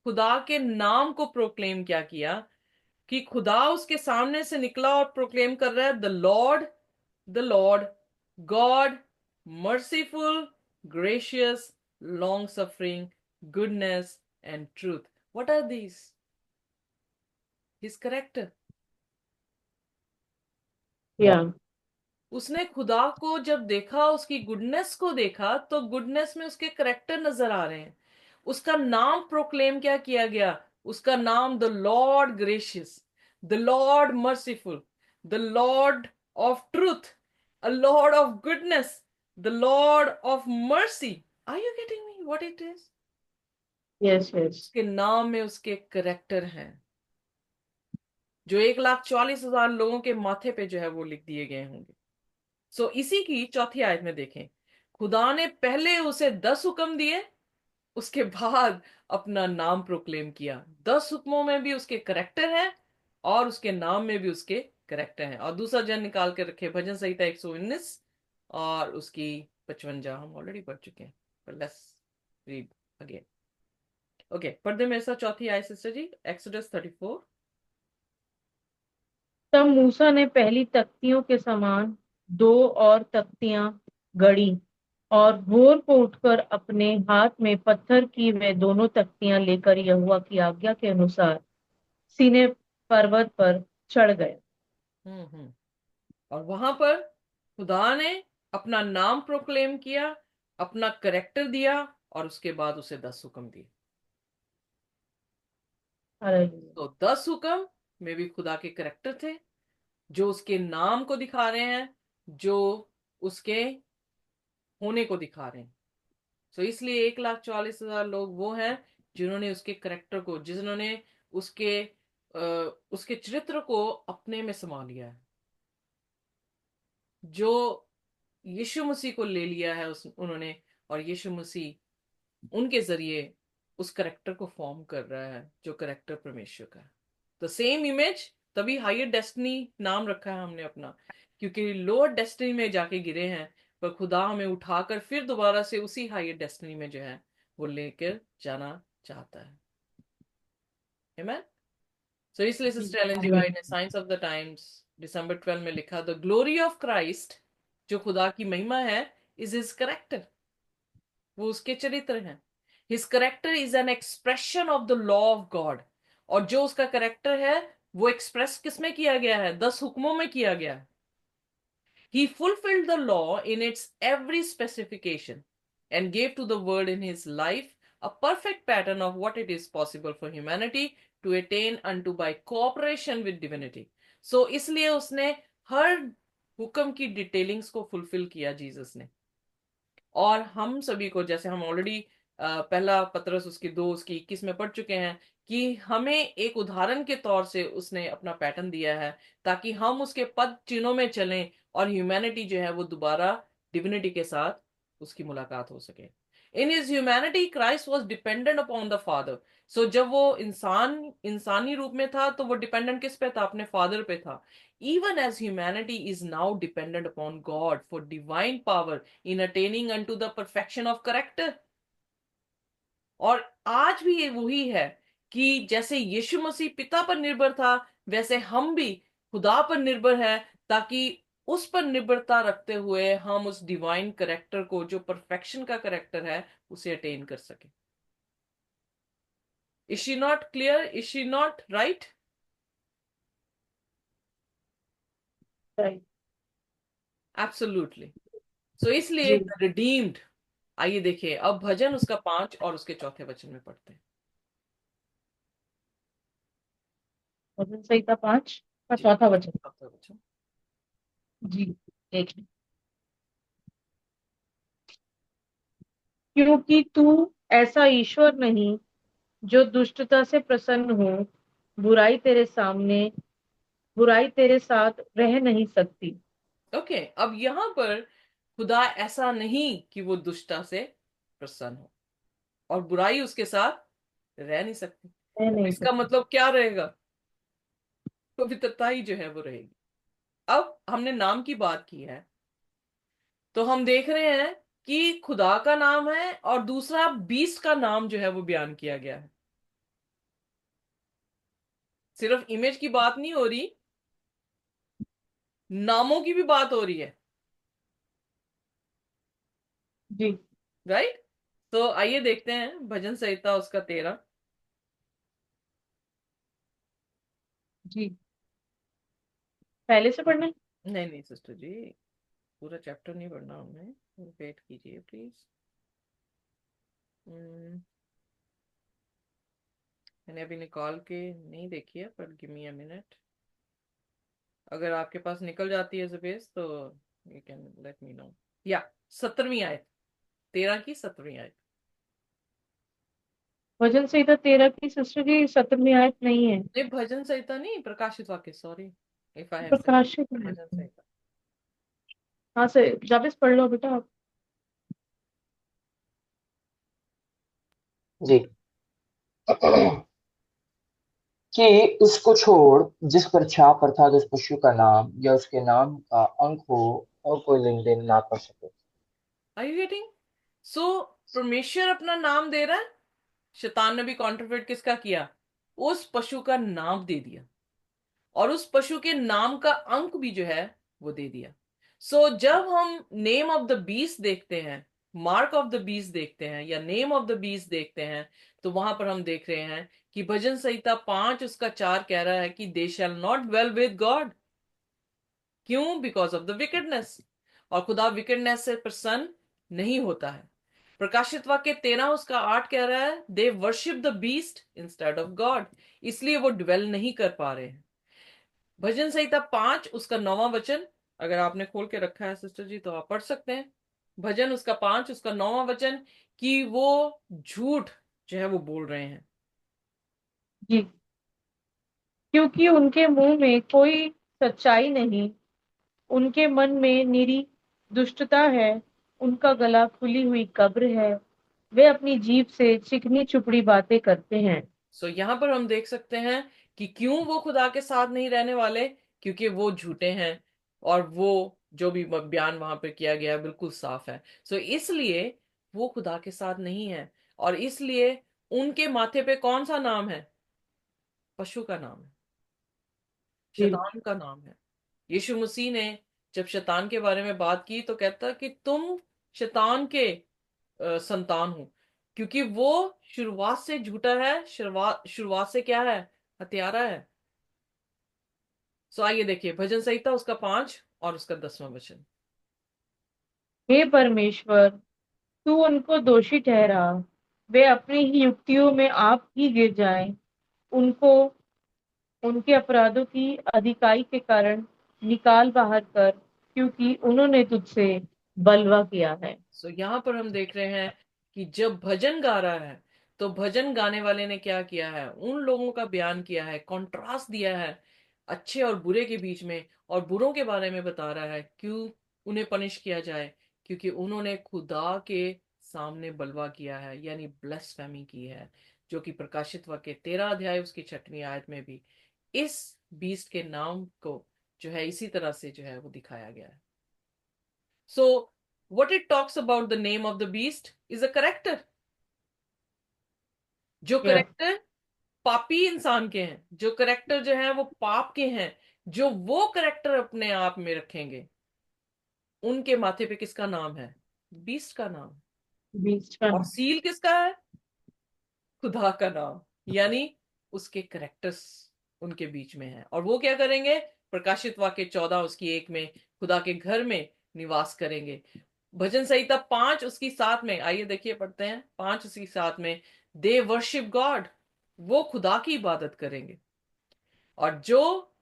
खुदा के नाम को प्रोक्लेम क्या किया? कि खुदा उसके सामने से निकला और प्रोक्लेम कर रहा है, the Lord God, merciful, gracious, long suffering, goodness and truth. What are these? His character. या उसने खुदा को जब देखा, उसकी गुडनेस को देखा, तो गुडनेस में उसके करेक्टर नजर आ रहे हैं। उसका नाम प्रोक्लेम क्या किया गया? उसका नाम the Lord gracious, the Lord merciful, the Lord of truth, a Lord of goodness, the Lord of mercy. Are you getting me what it is? Yes yes. उसके नाम में उसके करेक्टर हैं, जो 1,40,000 लोगों के माथे पे जो है वो लिख दिए गए होंगे। सो इसी की चौथी आयत में देखें, खुदा ने पहले उसे 10 हुक्म दिए, उसके बाद अपना नाम प्रोक्लेम किया। 10 हुक्मों में भी उसके करेक्टर हैं और उसके नाम में भी उसके करेक्टर हैं। और दूसरा जन निकाल के रखे, भजन संहिता 119 और उसकी 55, हम ऑलरेडी पढ़ चुके हैं, पर लेट्स रीड अगेन। ओके, पढ़ दे मेरे साथ चौथी आयत सिस्टर जी, एक्सोडस 34। तब मूसा ने पहली तख्तियों के समान दो और तख्तियां गढ़ी और भोर को उठकर अपने हाथ में पत्थर की वे दोनों तख्तियां लेकर यहोवा की आज्ञा के अनुसार सीने पर्वत पर चढ़ गए। हम्म। और वहां पर खुदा ने अपना नाम प्रोक्लेम किया, अपना करेक्टर दिया और उसके बाद उसे 10 हुक्म दिए। हालेलुया। तो 10 हुक्म में भी खुदा के करेक्टर थे, जो उसके नाम को दिखा रहे हैं, जो उसके होने को दिखा रहे हैं। तो इसलिए 1,40,000 लोग वो हैं जिन्होंने उसके करेक्टर को, जिन्होंने उसके उसके चरित्र को अपने में समा लिया है, जो यीशु मसीह को ले लिया है उन्होंने। और यीशु मसीह उनके जरिए उस करेक्टर को फॉर्म कर रहा है, जो करेक्टर परमेश्वर का है। द सेम इमेज, तभी हायर डेस्टिनी नाम रखा है हमने अपना, क्योंकि लोअर डेस्टिनी में जाके गिरे हैं, पर खुदा हमें उठाकर फिर दोबारा से उसी हायर डेस्टिनी में जो है वो लेकर जाना चाहता है। Amen? So इसलिए सिस्टर एलन जी वाइट ने science of the times December 12 में लिखा, द ग्लोरी ऑफ क्राइस्ट, जो खुदा की महिमा है, इज हिज करेक्टर, वो उसके चरित्र हैं। His character is an expression of the law of God. और जो उसका करेक्टर है वो एक्सप्रेस किसमें किया गया है? 10 हुक्मों में किया गया है। He fulfilled the law in its every specification and gave to the world in his life a perfect pattern of what it is possible for humanity to attain unto by cooperation with divinity. So इसलिए उसने हर हुक्म की detailings को fulfil किया Jesus ने। और हम सभी को, जैसे हम ऑलरेडी पहला पत्रस उसकी 2 उसकी 21 में पढ़ चुके हैं, कि हमें एक उदाहरण के तौर से उसने अपना पैटर्न दिया है ताकि हम उसके पद चिन्हों में चलें और ह्यूमैनिटी जो है वो दोबारा डिविनिटी के साथ उसकी मुलाकात हो सके। In his humanity Christ was dependent upon the father. So जब वो इंसानी रूप में था तो वो डिपेंडेंट किस पे था? अपने फादर पे था। even as humanity is now dependent upon God for divine power in attaining unto the perfection of character। और आज भी ये वही है कि जैसे यीशु मसीह पिता पर निर्भर था, वैसे हम भी खुदा पर निर्भर है, ताकि उस पर निर्भरता रखते हुए हम उस डिवाइन करेक्टर को, जो परफेक्शन का करेक्टर है, उसे अटेन कर सके। Is she not clear? Is she not right? Right. Absolutely. So इसलिए जी। रिडीम्ड। आइए देखिए अब भजन उसका 5 और उसके चौथे वचन में पढ़ते हैं। भजन संहिता 5 का जी, चौथा वचन। चौथा वचन। जी, देख लें। क्योंकि तू ऐसा ईश्वर नहीं जो दुष्टता से प्रसन्न हो, बुराई तेरे सामने, बुराई तेरे साथ रह नहीं सकती। ओके, अब यहां पर खुदा ऐसा नहीं कि वो दुष्टता से प्रसन्न हो और बुराई उसके साथ रह नहीं सकती। रह तो नहीं इसका सकती। मतलब क्या रहेगा? पवित्रता ही जो है वो रहेगी। अब हमने नाम की बात की है, तो हम देख रहे हैं कि खुदा का नाम है और दूसरा बीस्ट का नाम जो है वो बयान किया गया है। सिर्फ इमेज की बात नहीं हो रही, नामों की भी बात हो रही है। जी। राइट? तो आइए देखते हैं भजन संहिता उसका 13। जी, पहले से पढ़ना है? नहीं नहीं सिस्टर जी, पूरा चैप्टर नहीं पढ़ना हमने, वेट कीजिए प्लीज। मैंने अभी निकाल के नहीं देखी है, पर गिव मी अ मिनट। अगर आपके पास निकल जाती है स्पेस तो you can let me know. या 17वीं आयत, 13 की 17वीं आयत। भजन संहिता 13 की सिस्टर जी 17वीं आयत नहीं है। नहीं भजन संहिता नहीं, प्रकाशित वाक्य, sorry if I have said प्रकाशित में भजन है। संहिता। हाँ से जाबिस पढ़ लो बेटा आप। जी। कि उसको छोड़ जिस पर छाप अर्थात उस पशु का नाम या उसके नाम का अंक हो और कोई लेन देन ना कर सके। Are you getting? सो परमेश्वर अपना नाम दे रहा है, शैतान ने भी कॉन्ट्रफेट किसका किया? उस पशु का नाम दे दिया, और उस पशु के नाम का अंक भी जो है वो दे दिया। सो जब हम नेम ऑफ द बीस्ट देखते हैं, मार्क ऑफ द बीस्ट देखते हैं, या नेम ऑफ द बीस्ट देखते हैं, तो वहां पर हम देख रहे हैं कि भजन संहिता 5 उसका 4 कह रहा है कि they shall not dwell with God. क्यों? Because of the wickedness. और खुदा विकेडनेस से प्रसन्न नहीं होता है। प्रकाशित वाक्य 13 उसका 8 कह रहा है they worship the beast instead of God. इसलिए वो ड्वेल नहीं कर पा रहे हैं। भजन संहिता 5 उसका 9वां वचन, अगर आपने खोल के रखा है सिस्टर जी तो आप पढ़ सकते हैं। भजन उसका 5 उसका 9वां वचन, कि वो झूठ जो है वो बोल रहे हैं। जी, क्योंकि उनके मुंह में कोई सच्चाई नहीं, उनके मन में निरी दुष्टता है, उनका गला खुली हुई कब्र है, वे अपनी जीभ से चिकनी चुपड़ी बातें करते हैं। सो यहां पर हम देख सकते हैं कि क्यों वो खुदा के साथ नहीं रहने वाले, क्योंकि वो झूठे हैं। और वो जो भी बयान वहां पर किया गया है बिल्कुल साफ है। सो इसलिए वो खुदा के साथ नहीं है, और इसलिए उनके माथे पे कौन सा नाम है? पशु का नाम है, जी। शैतान का नाम है। यीशु मसीह ने जब शैतान के बारे में बात की तो कहता कि तुम शैतान के संतान हो, क्योंकि वो शुरुआत से झूठा है, शुरुआत शुरुआत से क्या है? हत्यारा है। सो आइए देखिए भजन संहिता उसका 5 और उसका 10वां वचन। हे परमेश्वर, तू उनको दोषी ठहरा, वे अपनी ही युक्तियों में आप ही गिर जाएं। उनको उनके अपराधों की अधिकाई के कारण निकाल बाहर कर, क्योंकि उन्होंने तुझसे बलवा किया है। सो यहाँ पर हम देख रहे हैं कि जब भजन गा रहा है तो भजन गाने वाले ने क्या किया है, उन लोगों का बयान किया है, कॉन्ट्रास्ट दिया है अच्छे और बुरे के बीच में, और बुरों के बारे में बता रहा है क्यों उन्हें पनिश किया जाए, क्योंकि उन्होंने खुदा के सामने बलवा किया है, यानी ब्लेस्फेमी की है, जो कि प्रकाशित वाक्य 13 अध्याय उसकी 6वीं आयत में भी इस बीस्ट के नाम को जो है इसी तरह से जो है वो दिखाया गया है। So, what it talks about the name of the beast is a character. जो यस, करेक्टर पापी इंसान के हैं, जो करेक्टर जो है वो पाप के हैं, जो वो करेक्टर अपने आप में रखेंगे, उनके माथे पे किसका नाम है? बीस्ट का नाम। बीच का और सील किसका है? खुदा का नाम, यानी उसके करेक्टर्स उनके बीच में है। और वो क्या करेंगे? प्रकाशित वाक्य 14 उसकी 1 में खुदा के घर में निवास करेंगे। भजन संहिता 5 उसकी 7 में, आइए देखिए पढ़ते हैं 5 उसकी 7 में, दे वर्शिप गॉड, वो खुदा की इबादत करेंगे। और जो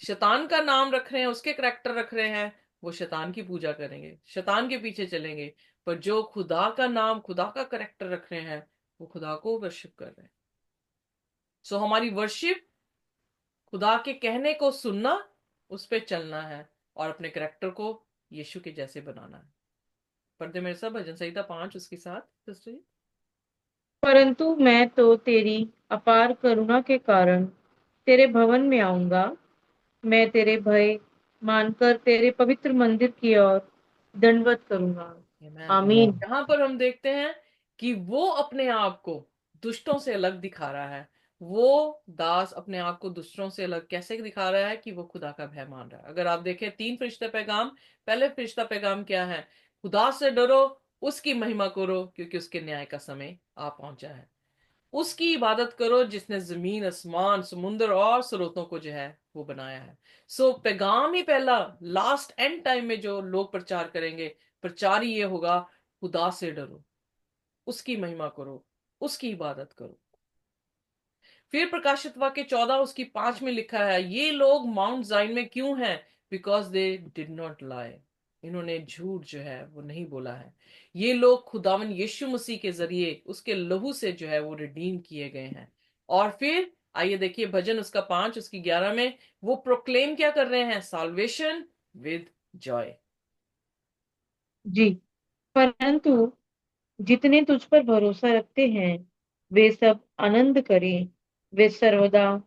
शैतान का नाम रख रहे हैं, उसके करैक्टर रख रहे हैं, वो शैतान की पूजा करेंगे, शैतान के पीछे चलेंगे। पर जो खुदा का नाम, खुदा का करैक्टर रख रहे हैं, वो खुदा को वर्शिप कर रहे हैं। सो हमारी वर्शिप खुदा के कहने को सुनना, उस पर चलना है, और अपने करैक्टर को यीशु के जैसे बनाना है। पढ़ते मेरे साथ भजन संहिता 5 उसके साथ सिस्टर जी। परंतु मैं तो तेरी अपार करुणा के कारण तेरे भवन में आऊंगा। मैं तेरे भय मानकर तेरे पवित्र मंदिर की ओर दंडवत करूंगा। Amen। आमीन। यहाँ पर हम देखते हैं कि वो अपने आप को दुष्टों से अलग दिखा रहा है। वो दास अपने आप को दुष्टों से अलग कैसे दिखा रहा है? कि वो खुदा का भय मान रहा है। अगर आप देखें 3 फरिश्ते पैगाम, पहले फरिश्ता पैगाम क्या है? खुदा से डरो, उसकी महिमा करो, क्योंकि उसके न्याय का समय आ पहुंचा है। उसकी इबादत करो जिसने जमीन, आसमान, समुद्र और स्रोतों को जो है वो बनाया है। सो पैगाम ही पहला, लास्ट एंड टाइम में जो लोग प्रचार करेंगे, प्रचार ही ये होगा, खुदा से डरो, उसकी महिमा करो, उसकी इबादत करो। फिर प्रकाशित वाक्य 14 उसकी 5 में लिखा है, ये लोग माउंट जाइन में क्यों हैं? Because they did not lie, इन्होंने झूठ जो है वो नहीं बोला है। ये लोग खुदावन यीशु मसीह के जरिए उसके लहू से जो है वो रिडीम किए गए हैं। और फिर आइए देखिए भजन उसका 5 उसकी 11 में वो प्रोक्लेम क्या कर रहे हैं? Solvation with Joy. जी, परंतु जितने तुझ पर भरोसा रखते हैं वे सब आनंद करें। वे सर्वदा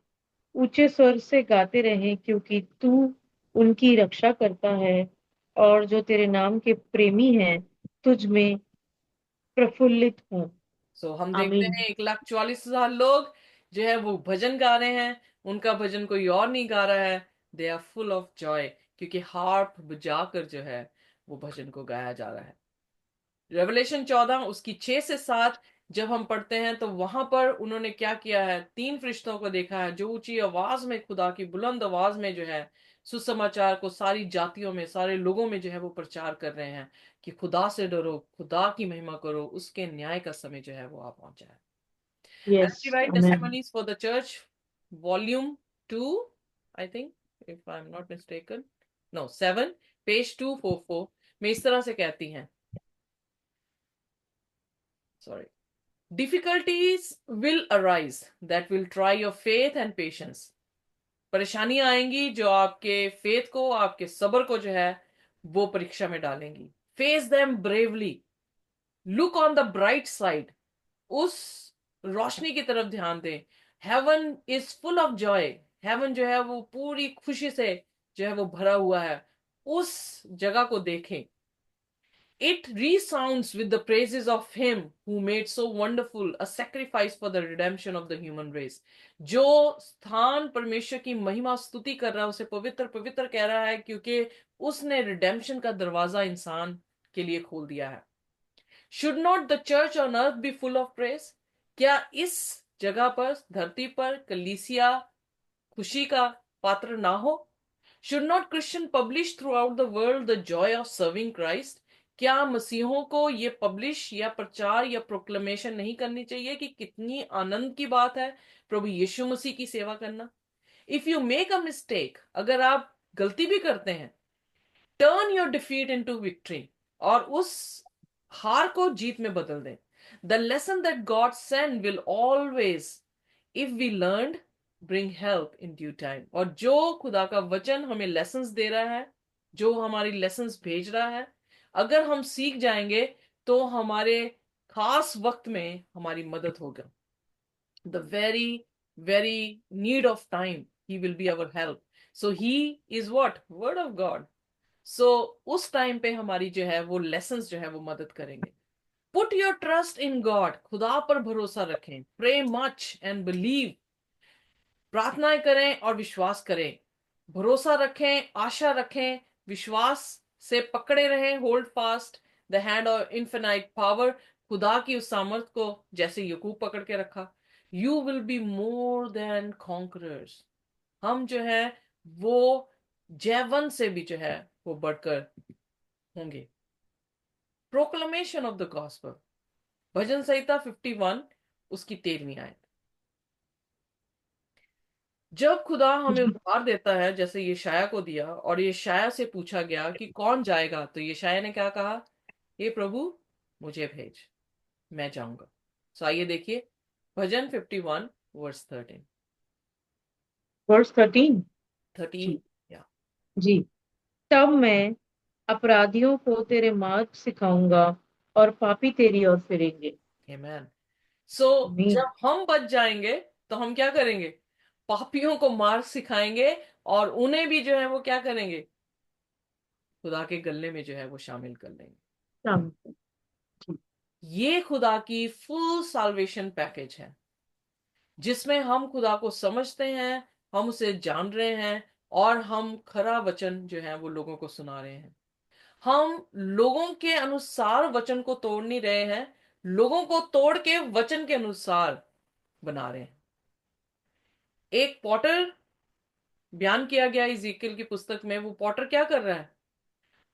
ऊंचे स्वर से गाते रहें, क्योंकि तू उनकी रक्षा करता है और जो तेरे नाम के प्रेमी हैं तुझ में प्रफुल्लित हों। सो हम देखते आमीन। हैं 1,44,000 लोग जो है वो भजन गा रहे हैं। उनका भजन कोई और नहीं गा रहा है, they are full of joy, क्योंकि हार्प बजाकर जो है वो भजन को गाया जा रहा है। रेवलेशन 14 उसकी 6 से 7 जब हम पढ़ते हैं तो वहां पर उन्होंने क्या किया है? 3 फरिश्तों को देखा है जो ऊंची आवाज में, खुदा की बुलंद आवाज में जो है सुसमाचार को सारी जातियों में, सारे लोगों में जो है वो प्रचार कर रहे हैं कि खुदा से डरो, खुदा की महिमा करो, उसके न्याय का समय जो है वो आ पहुंचा है। यस, Anti-Right आमीन। Testimonies for the Church, Volume 2, I think, if I'm not mistaken. No, 7, page 244 में इस तरह से कहती हैं, sorry, difficulties will arise that will try your faith and patience। परेशानियां आएंगी जो आपके फेथ को, आपके सब्र को जो है वो परीक्षा में डालेंगी। Face them bravely, look on the bright side, उस रोशनी की तरफ ध्यान दें। Heaven is full of joy, heaven जो है वो पूरी खुशी से जो है वो भरा हुआ है, उस जगह को देखें। It resounds with the praises of him who made so wonderful a sacrifice for the redemption of the human race। जो स्थान परमेश्वर की महिमा स्तुति कर रहा है, उसे पवित्र पवित्र कह रहा है, क्योंकि उसने रिडेम्पशन का दरवाजा इंसान के लिए खोल दिया है। Should not the church on earth be full of praise? क्या इस जगह पर, धरती पर कलीसिया खुशी का पात्र ना हो? Should not Christian publish throughout the world the joy of serving Christ? क्या मसीहों को ये पब्लिश या प्रचार या प्रोक्लेमेशन नहीं करनी चाहिए कि कितनी आनंद की बात है प्रभु यीशु मसीह की सेवा करना? If you make a mistake, अगर आप गलती भी करते हैं, turn your defeat into victory, और उस हार को जीत में बदल दें। The lesson that God send will always, if we learn, bring help in due time. और जो खुदा का वचन हमें लेसन्स दे रहा है, जो हमारी लेसन्स भेज रहा है, अगर हम सीख जाएंगे तो हमारे खास वक्त में हमारी मदद होगा। The very very need of time he will be our help. So he is what? Word of God. So उस टाइम पे हमारी जो है वो लेसन्स जो है वो मदद करेंगे। Put your trust in God, खुदा पर भरोसा रखें। प्रे मच एंड बिलीव, प्रार्थनाएं करें और विश्वास करें। भरोसा रखें, आशा रखें, विश्वास से पकड़े रहें, hold fast the hand of infinite power, खुदा की उस सामर्थ को जैसे यकूब पकड़ के रखा। You will be more than conquerors, हम जो है वो जयवंत से भी जो है वो बढ़कर होंगे। प्रोक्लमेशन ऑफ द गॉस्पेल, भजन संहिता 51 उसकी 13वीं आयत। जब खुदा हमें जी उद्धार देता है, जैसे यशाया को दिया, और यशाया से पूछा गया कि कौन जाएगा, तो यशाया ने क्या कहा? हे प्रभु, मुझे भेज, मैं जाऊंगा। सो आइए देखिए भजन 51 वर्स 13। वर्स 13। 13 जी या जी। तब मैं अपराधियों को तेरे मार्ग सिखाऊंगा और पापी तेरी ओर फिरेंगे। आमेन। सो आमीन। जब हम बच जाएंगे तो हम क्या करेंगे? पापियों को मार्ग सिखाएंगे, और उन्हें भी जो है वो क्या करेंगे? खुदा के गले में जो है वो शामिल कर लेंगे। आमीन। जी ये खुदा की फुल साल्वेशन पैकेज है, जिसमें हम खुदा को समझते हैं, हम उसे जान रहे हैं, और हम खरा वचन जो है वो लोगों को सुना रहे हैं। हम लोगों के अनुसार वचन को तोड़ नहीं रहे हैं, लोगों को तोड़ के वचन के अनुसार बना रहे हैं। एक पॉटर बयान किया गया इज़ेकियल की पुस्तक में, वो पॉटर क्या कर रहा है?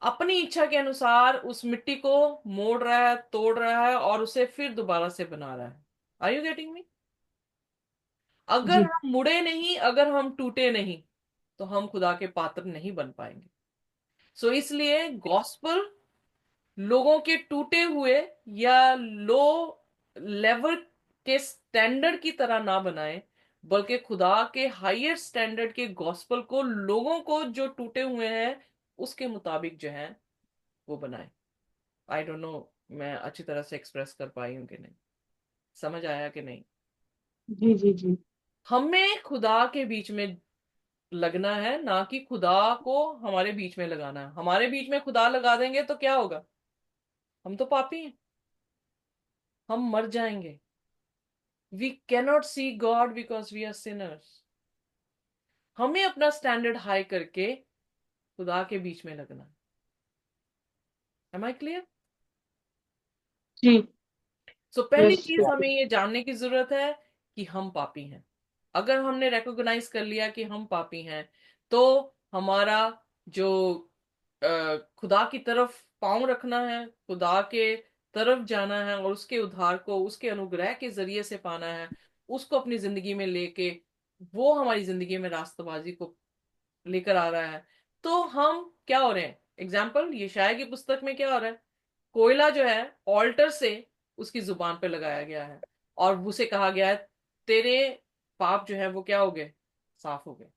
अपनी इच्छा के अनुसार उस मिट्टी को मोड़ रहा है, तोड़ रहा है, और उसे फिर दोबारा से बना रहा है। Are you getting me? अगर जी हम मुड़े नहीं, अगर हम टूटे नहीं, तो हम खुदा के पात्र नहीं बन पाएंगे। सो इसलिए गॉस्पल लोगों के टूटे हुए या लो लेवल के स्टैंडर्ड की तरह ना बनाए, बल्कि खुदा के हायर स्टैंडर्ड के गॉस्पल को लोगों को जो टूटे हुए हैं उसके मुताबिक जो है वो बनाए। आई डोंट नो मैं अच्छी तरह से एक्सप्रेस कर पाई हूं कि नहीं, समझ आया कि नहीं? जी जी जी हमें खुदा के बीच में लगना है, ना कि खुदा को हमारे बीच में लगाना है। हमारे बीच में खुदा लगा देंगे तो क्या होगा? हम तो पापी हैं, हम मर जाएंगे। We cannot see God because we are sinners. हमें अपना स्टैंडर्ड हाई करके खुदा के बीच में लगना है। M I clear? जी। सो पहली यस चीज बिल्कुल। हमें ये जानने की जरूरत है कि हम पापी हैं। अगर हमने रिकॉग्नाइज कर लिया कि हम पापी हैं, तो हमारा जो खुदा की तरफ पांव रखना है, खुदा के तरफ जाना है, और उसके उद्धार को उसके अनुग्रह के जरिए से पाना है, उसको अपनी जिंदगी में लेके वो हमारी जिंदगी में रास्तबाजी को लेकर आ रहा है, तो हम क्या हो रहे हैं? एग्जाम्पल यशाया की पुस्तक में क्या हो रहा है? कोयला जो है ऑल्टर से उसकी जुबान पे लगाया गया है, और उसे कहा गया है तेरे पाप जो है वो क्या हो गए? साफ हो गए।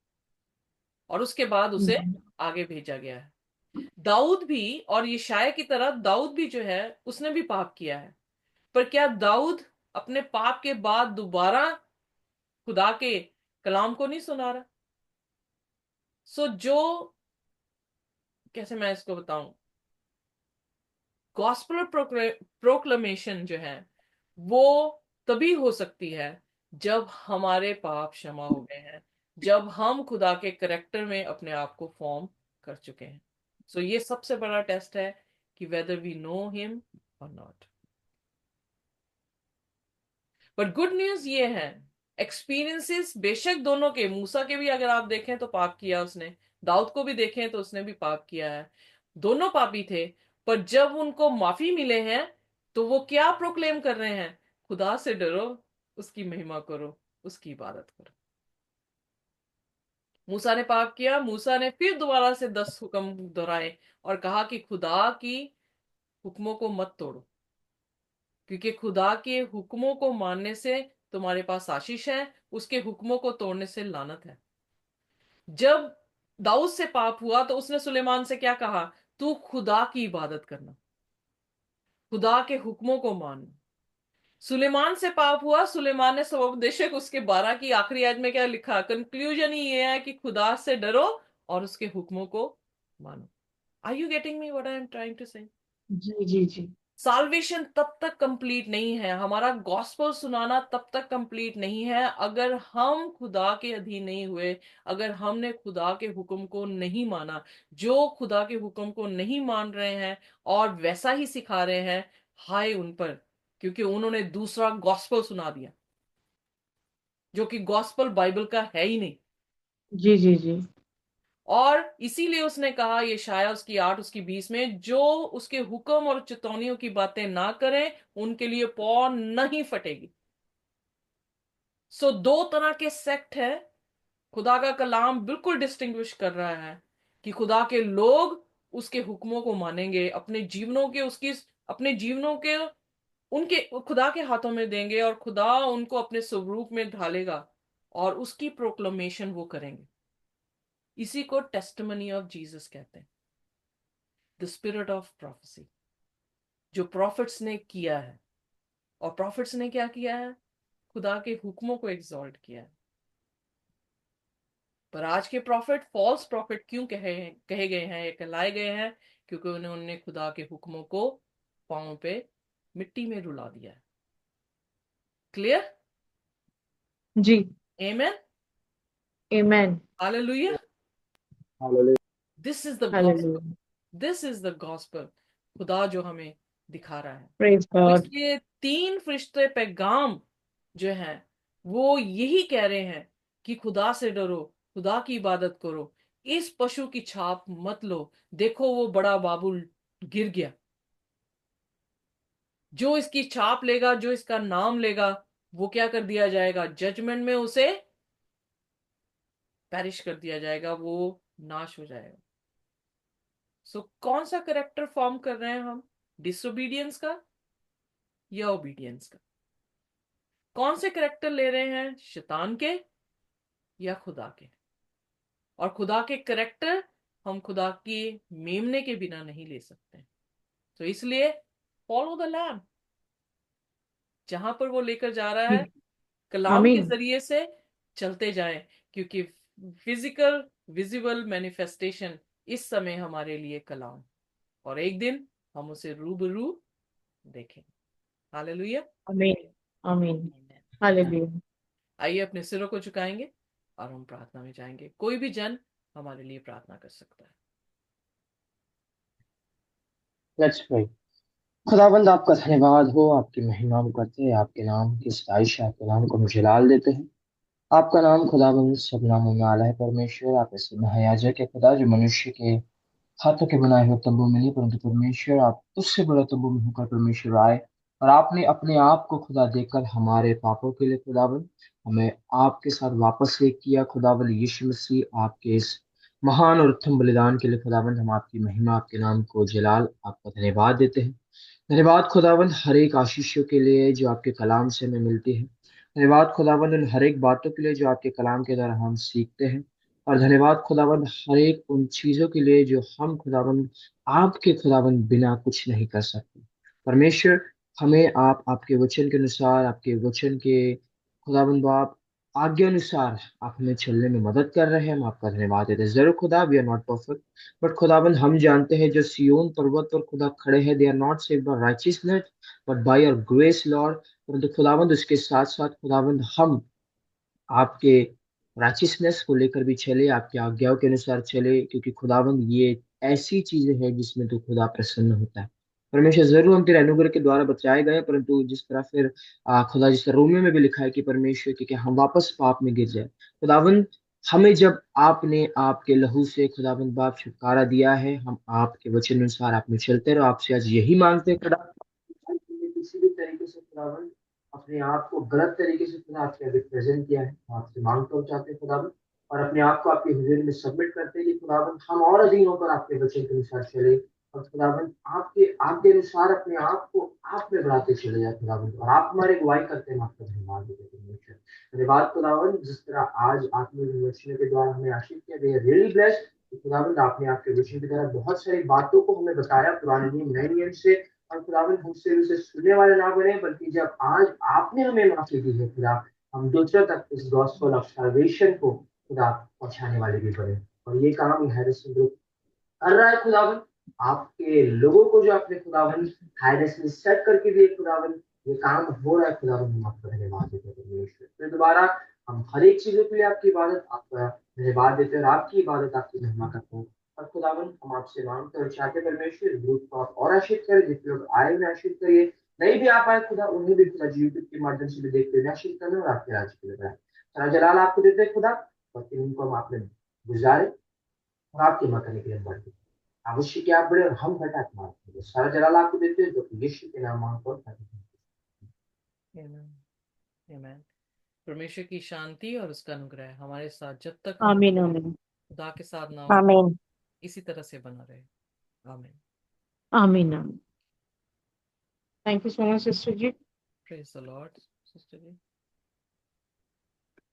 और उसके बाद उसे आगे भेजा गया है। दाऊद भी, और यशाया की तरह दाऊद भी जो है उसने भी पाप किया है, पर क्या दाऊद अपने पाप के बाद दोबारा खुदा के कलाम को नहीं सुना रहा? सो जो, कैसे मैं इसको बताऊं, गॉस्पेल प्रोक्लेमेशन जो है वो तभी हो सकती है जब हमारे पाप क्षमा हो गए हैं, जब हम खुदा के करेक्टर में अपने आप को फॉर्म कर चुके हैं। सो ये सबसे बड़ा टेस्ट है कि वेदर वी नो हिम और नॉट। बट गुड न्यूज ये है, एक्सपीरियंसेस बेशक दोनों के, मूसा के भी अगर आप देखें तो पाप किया उसने, दाऊद को भी देखें तो उसने भी पाप किया है, दोनों पापी थे। पर जब उनको माफी मिले हैं तो वो क्या प्रोक्लेम कर रहे हैं? खुदा से डरो, उसकी महिमा करो, उसकी इबादत करो। मूसा ने पाप किया, मूसा ने फिर दोबारा से 10 हुक्म दोहराए और कहा कि खुदा की हुक्मों को मत तोड़ो, क्योंकि खुदा के हुक्मों को मानने से तुम्हारे पास आशीष है, उसके हुक्मों को तोड़ने से लानत है। जब दाऊद से पाप हुआ तो उसने सुलेमान से क्या कहा? तू खुदा की इबादत करना, खुदा के हुक्मों को मानना। सुलेमान से पाप हुआ, सुलेमान ने सबोपदेशक उसके 12 की आखिरी आयत में क्या लिखा? कंक्लूजन ही ये है कि खुदा से डरो और उसके हुक्मों को मानो। Are you getting me what I am trying to say? जी जी जी। साल्वेशन तब तक कंप्लीट नहीं है, हमारा गॉस्पेल सुनाना तब तक कंप्लीट नहीं है अगर हम खुदा के अधीन नहीं हुए, अगर हमने खुदा के हुक्म को नहीं माना। जो खुदा के हुक्म को नहीं मान रहे हैं और वैसा ही सिखा रहे हैं, हाय उन पर, क्योंकि उन्होंने दूसरा गॉस्पेल सुना दिया जो कि गॉस्पेल बाइबल का है ही नहीं। जी जी जी। और इसीलिए उसने कहा, ये शायद उसकी 8 उसकी 20 में, जो उसके हुक्म और चेतावनियों की बातें ना करें उनके लिए पौ नहीं फटेगी। सो दो तरह के सेक्ट है। खुदा का कलाम बिल्कुल डिस्टिंग्विश कर रहा है कि खुदा के लोग उसके हुक्मों को मानेंगे, अपने जीवनों के उसकी अपने जीवनों के उनके खुदा के हाथों में देंगे और खुदा उनको अपने स्वरूप में ढालेगा और उसकी प्रोक्लेमेशन वो करेंगे। इसी को टेस्टिमनी ऑफ जीसस कहते हैं, द स्पिरिट ऑफ प्रोफेसी, जो प्रॉफिट्स ने किया है। और प्रॉफिट्स ने क्या किया है? खुदा के हुक्मों को एग्जॉल्ट किया है। पर आज के प्रॉफिट फॉल्स प्रॉफिट क्यों कहे गए हैं, ये कहलाए गए हैं? क्योंकि उन्होंने खुदा के हुक्मों को पांव पे मिट्टी में रुला दिया है। क्लियर? जी। Amen, amen. Hallelujah. Hallelujah. This is the gospel, hallelujah. This is the gospel, खुदा जो हमें दिखा रहा है। प्रेज तो गॉड। इसलिए 3 फरिश्ते पैगाम जो हैं वो यही कह रहे हैं कि खुदा से डरो, खुदा की इबादत करो, इस पशु की छाप मत लो। देखो वो बड़ा बाबुल गिर गया, जो इसकी छाप लेगा, जो इसका नाम लेगा, वो क्या कर दिया जाएगा? जजमेंट में उसे पेरिश कर दिया जाएगा, वो नाश हो जाएगा। सो कौन सा करेक्टर फॉर्म कर रहे हैं हम? डिसोबीडियंस का या ओबीडियंस का? कौन से करेक्टर ले रहे हैं, शैतान के या खुदा के? और खुदा के करेक्टर हम खुदा की मेमने के बिना नहीं ले सकते। तो इसलिए फॉलो द लैम्प, जहां पर वो लेकर जा रहा है कलाम के आमीन। जरिए से चलते जाएं, क्योंकि फिजिकल विजिबल मैनिफेस्टेशन इस समय हमारे लिए कलाम, और एक दिन हम उसे रूबरू देखेंगे। हालेलुया। आमीन। आमीन। हालेलुया। आइए अपने सिरों को झुकाएंगे और हम प्रार्थना में जाएंगे। कोई भी जन हमारे लिए प्रार्थना कर सकता है। Let's pray. खुदाबंद आपका धन्यवाद हो, आपकी महिमा हम करते हैं, आपके नाम की सताइश है, आपके नाम को हम जलाल देते हैं। आपका नाम खुदाबंद सब नामों में आला है। परमेश्वर आप ऐसे महायाजक है खुदा, जो मनुष्य के हाथों के बनाए हुए तंबू में नहीं, परंतु परमेश्वर आप उससे बड़ा तंबू में होकर परमेश्वर आए, और आपने अपने आप को खुदा देकर हमारे पापों के लिए खुदाबंद हमें आपके साथ वापस एक किया। खुदाबंद यीशु मसीह, आपके इस महान और उत्तम बलिदान के लिए खुदाबंद हम आपकी महिमा, आपके नाम को जलाल, आपका धन्यवाद देते हैं। धन्यवाद खुदावंद हर एक आशीषों के लिए जो आपके कलाम से हमें मिलती है। धन्यवाद खुदावंद उन हर एक बातों के लिए जो आपके कलाम के द्वारा हम सीखते हैं। और धन्यवाद खुदावंद हर एक उन चीजों के लिए जो हम खुदावंद आपके खुदावंद बिना कुछ नहीं कर सकते। परमेश्वर, हमें आप आपके वचन के अनुसार, आपके वचन के खुदावंद आप आज्ञा अनुसार आप हमें चलने में मदद कर रहे हैं। हम आपका धन्यवाद देते हैं। जरूर खुदा, we are not perfect, but खुदाबंद हम जानते हैं जो सियोन पर्वत पर खुदा खड़े हैं, they are not saved by righteousness but by your grace Lord. परंतु खुदाबंद उसके साथ साथ खुदाबंद हम आपके राइचियसनेस को लेकर भी चले, आपकी आज्ञाओं के अनुसार चले, क्योंकि खुदाबंद ये ऐसी चीजें हैं जिसमें तो खुदा प्रसन्न होता है। परमेश्वर, जरूर हम तेरे अनुग्रह के द्वारा बचाए गए, परंतु जिस तरह फिर खुदा, जिस तरह रोमियो में भी लिखा है कि परमेश्वर, कि हम वापस पाप में गिर जाए खुदाबंद, हमें जब आपने आपके लहू से खुदावंद बाप छुटकारा दिया है, हम आपके वचन अनुसार आप में चलते रहो। आपसे आज यही मांगते हैं खुदा, किसी भी तरीके से खुदावंद अपने आप को गलत तरीके से खुदा आपके आगे प्रेजेंट किया है, हम आपसे मांगते हो चाहते हैं खुदावंद, और अपने आप को आपके हुजूर में सबमिट करते हैं कि खुदावंद हम और अधीन होकर आपके वचन के अनुसार चले, और खुदावंद आपके आपके अनुसार अपने आप को आप में बढ़ाते चले जाए खुदावंद, और आप हमारे अगुवाई करते हैं। हम आपका धन्यवाद देते हैं परमेश्वर। धन्यवाद खुदावंद, जिस तरह आज आपने वचन के द्वारा हमें आशीष किया, वी आर रियली ब्लेस्ड। खुदावंद आपने आपके वचन के द्वारा बहुत सारी बातों को हमें बताया, पुराने नियम नए नियम से, और खुदावंद हमसे उसे सुनने वाले ना बने, बल्कि जब आज आपने हमें माफी दी है खुदा, हम दूसरों तक इस गॉस्पेल ऑफ सल्वेशन को खुदा पहुंचाने वाले भी बने। और ये काम हैरिसन ग्रुप कर रहा है खुदावन, आपके लोगों को जो आपने खुदावन हाइनेस में सेट करके दिए खुदावन, ये काम हो रहा है खुदावन। हम आपका धन्यवाद देते हैं परमेश्वर। फिर दोबारा हम हर एक चीजों के लिए आपकी इबादत, आपका धन्यवाद देते हैं, और आपकी इबादत आपकी महिमा करते हैं। और खुदावन हम आपसे मांगते और चाहते हैं परमेश्वर, ग्रुप को आप और आशीष करें, जितने लोग आए हुए आशीष करिए, नहीं भी आ पाए खुदा, उन्हें भी खुदा यूट्यूब के माध्यम से भी देखते हुए आशीष करना, और आपके राज्य के लिए बढ़ाएं। सारा जलाल आपको देते हैं खुदा, और फिर उनको हम आपने गुजारे और आपकी मां करने के लिए हम बढ़ते हैं। आवश्यक क्या आप बड़े और हम घटा मारते, सारा जलाल आपको देते हैं, जो कि यीशु के नाम मांगकर करते हैं। Amen. Amen. परमेश्वर की शांति और उसका अनुग्रह हमारे साथ जब तक हम आमीन आमीन खुदा के साथ ना हो, आमीन। इसी तरह से बना रहे। आमीन। आमीन आमीन। Thank you so much sister जी। Praise the Lord, sister ji.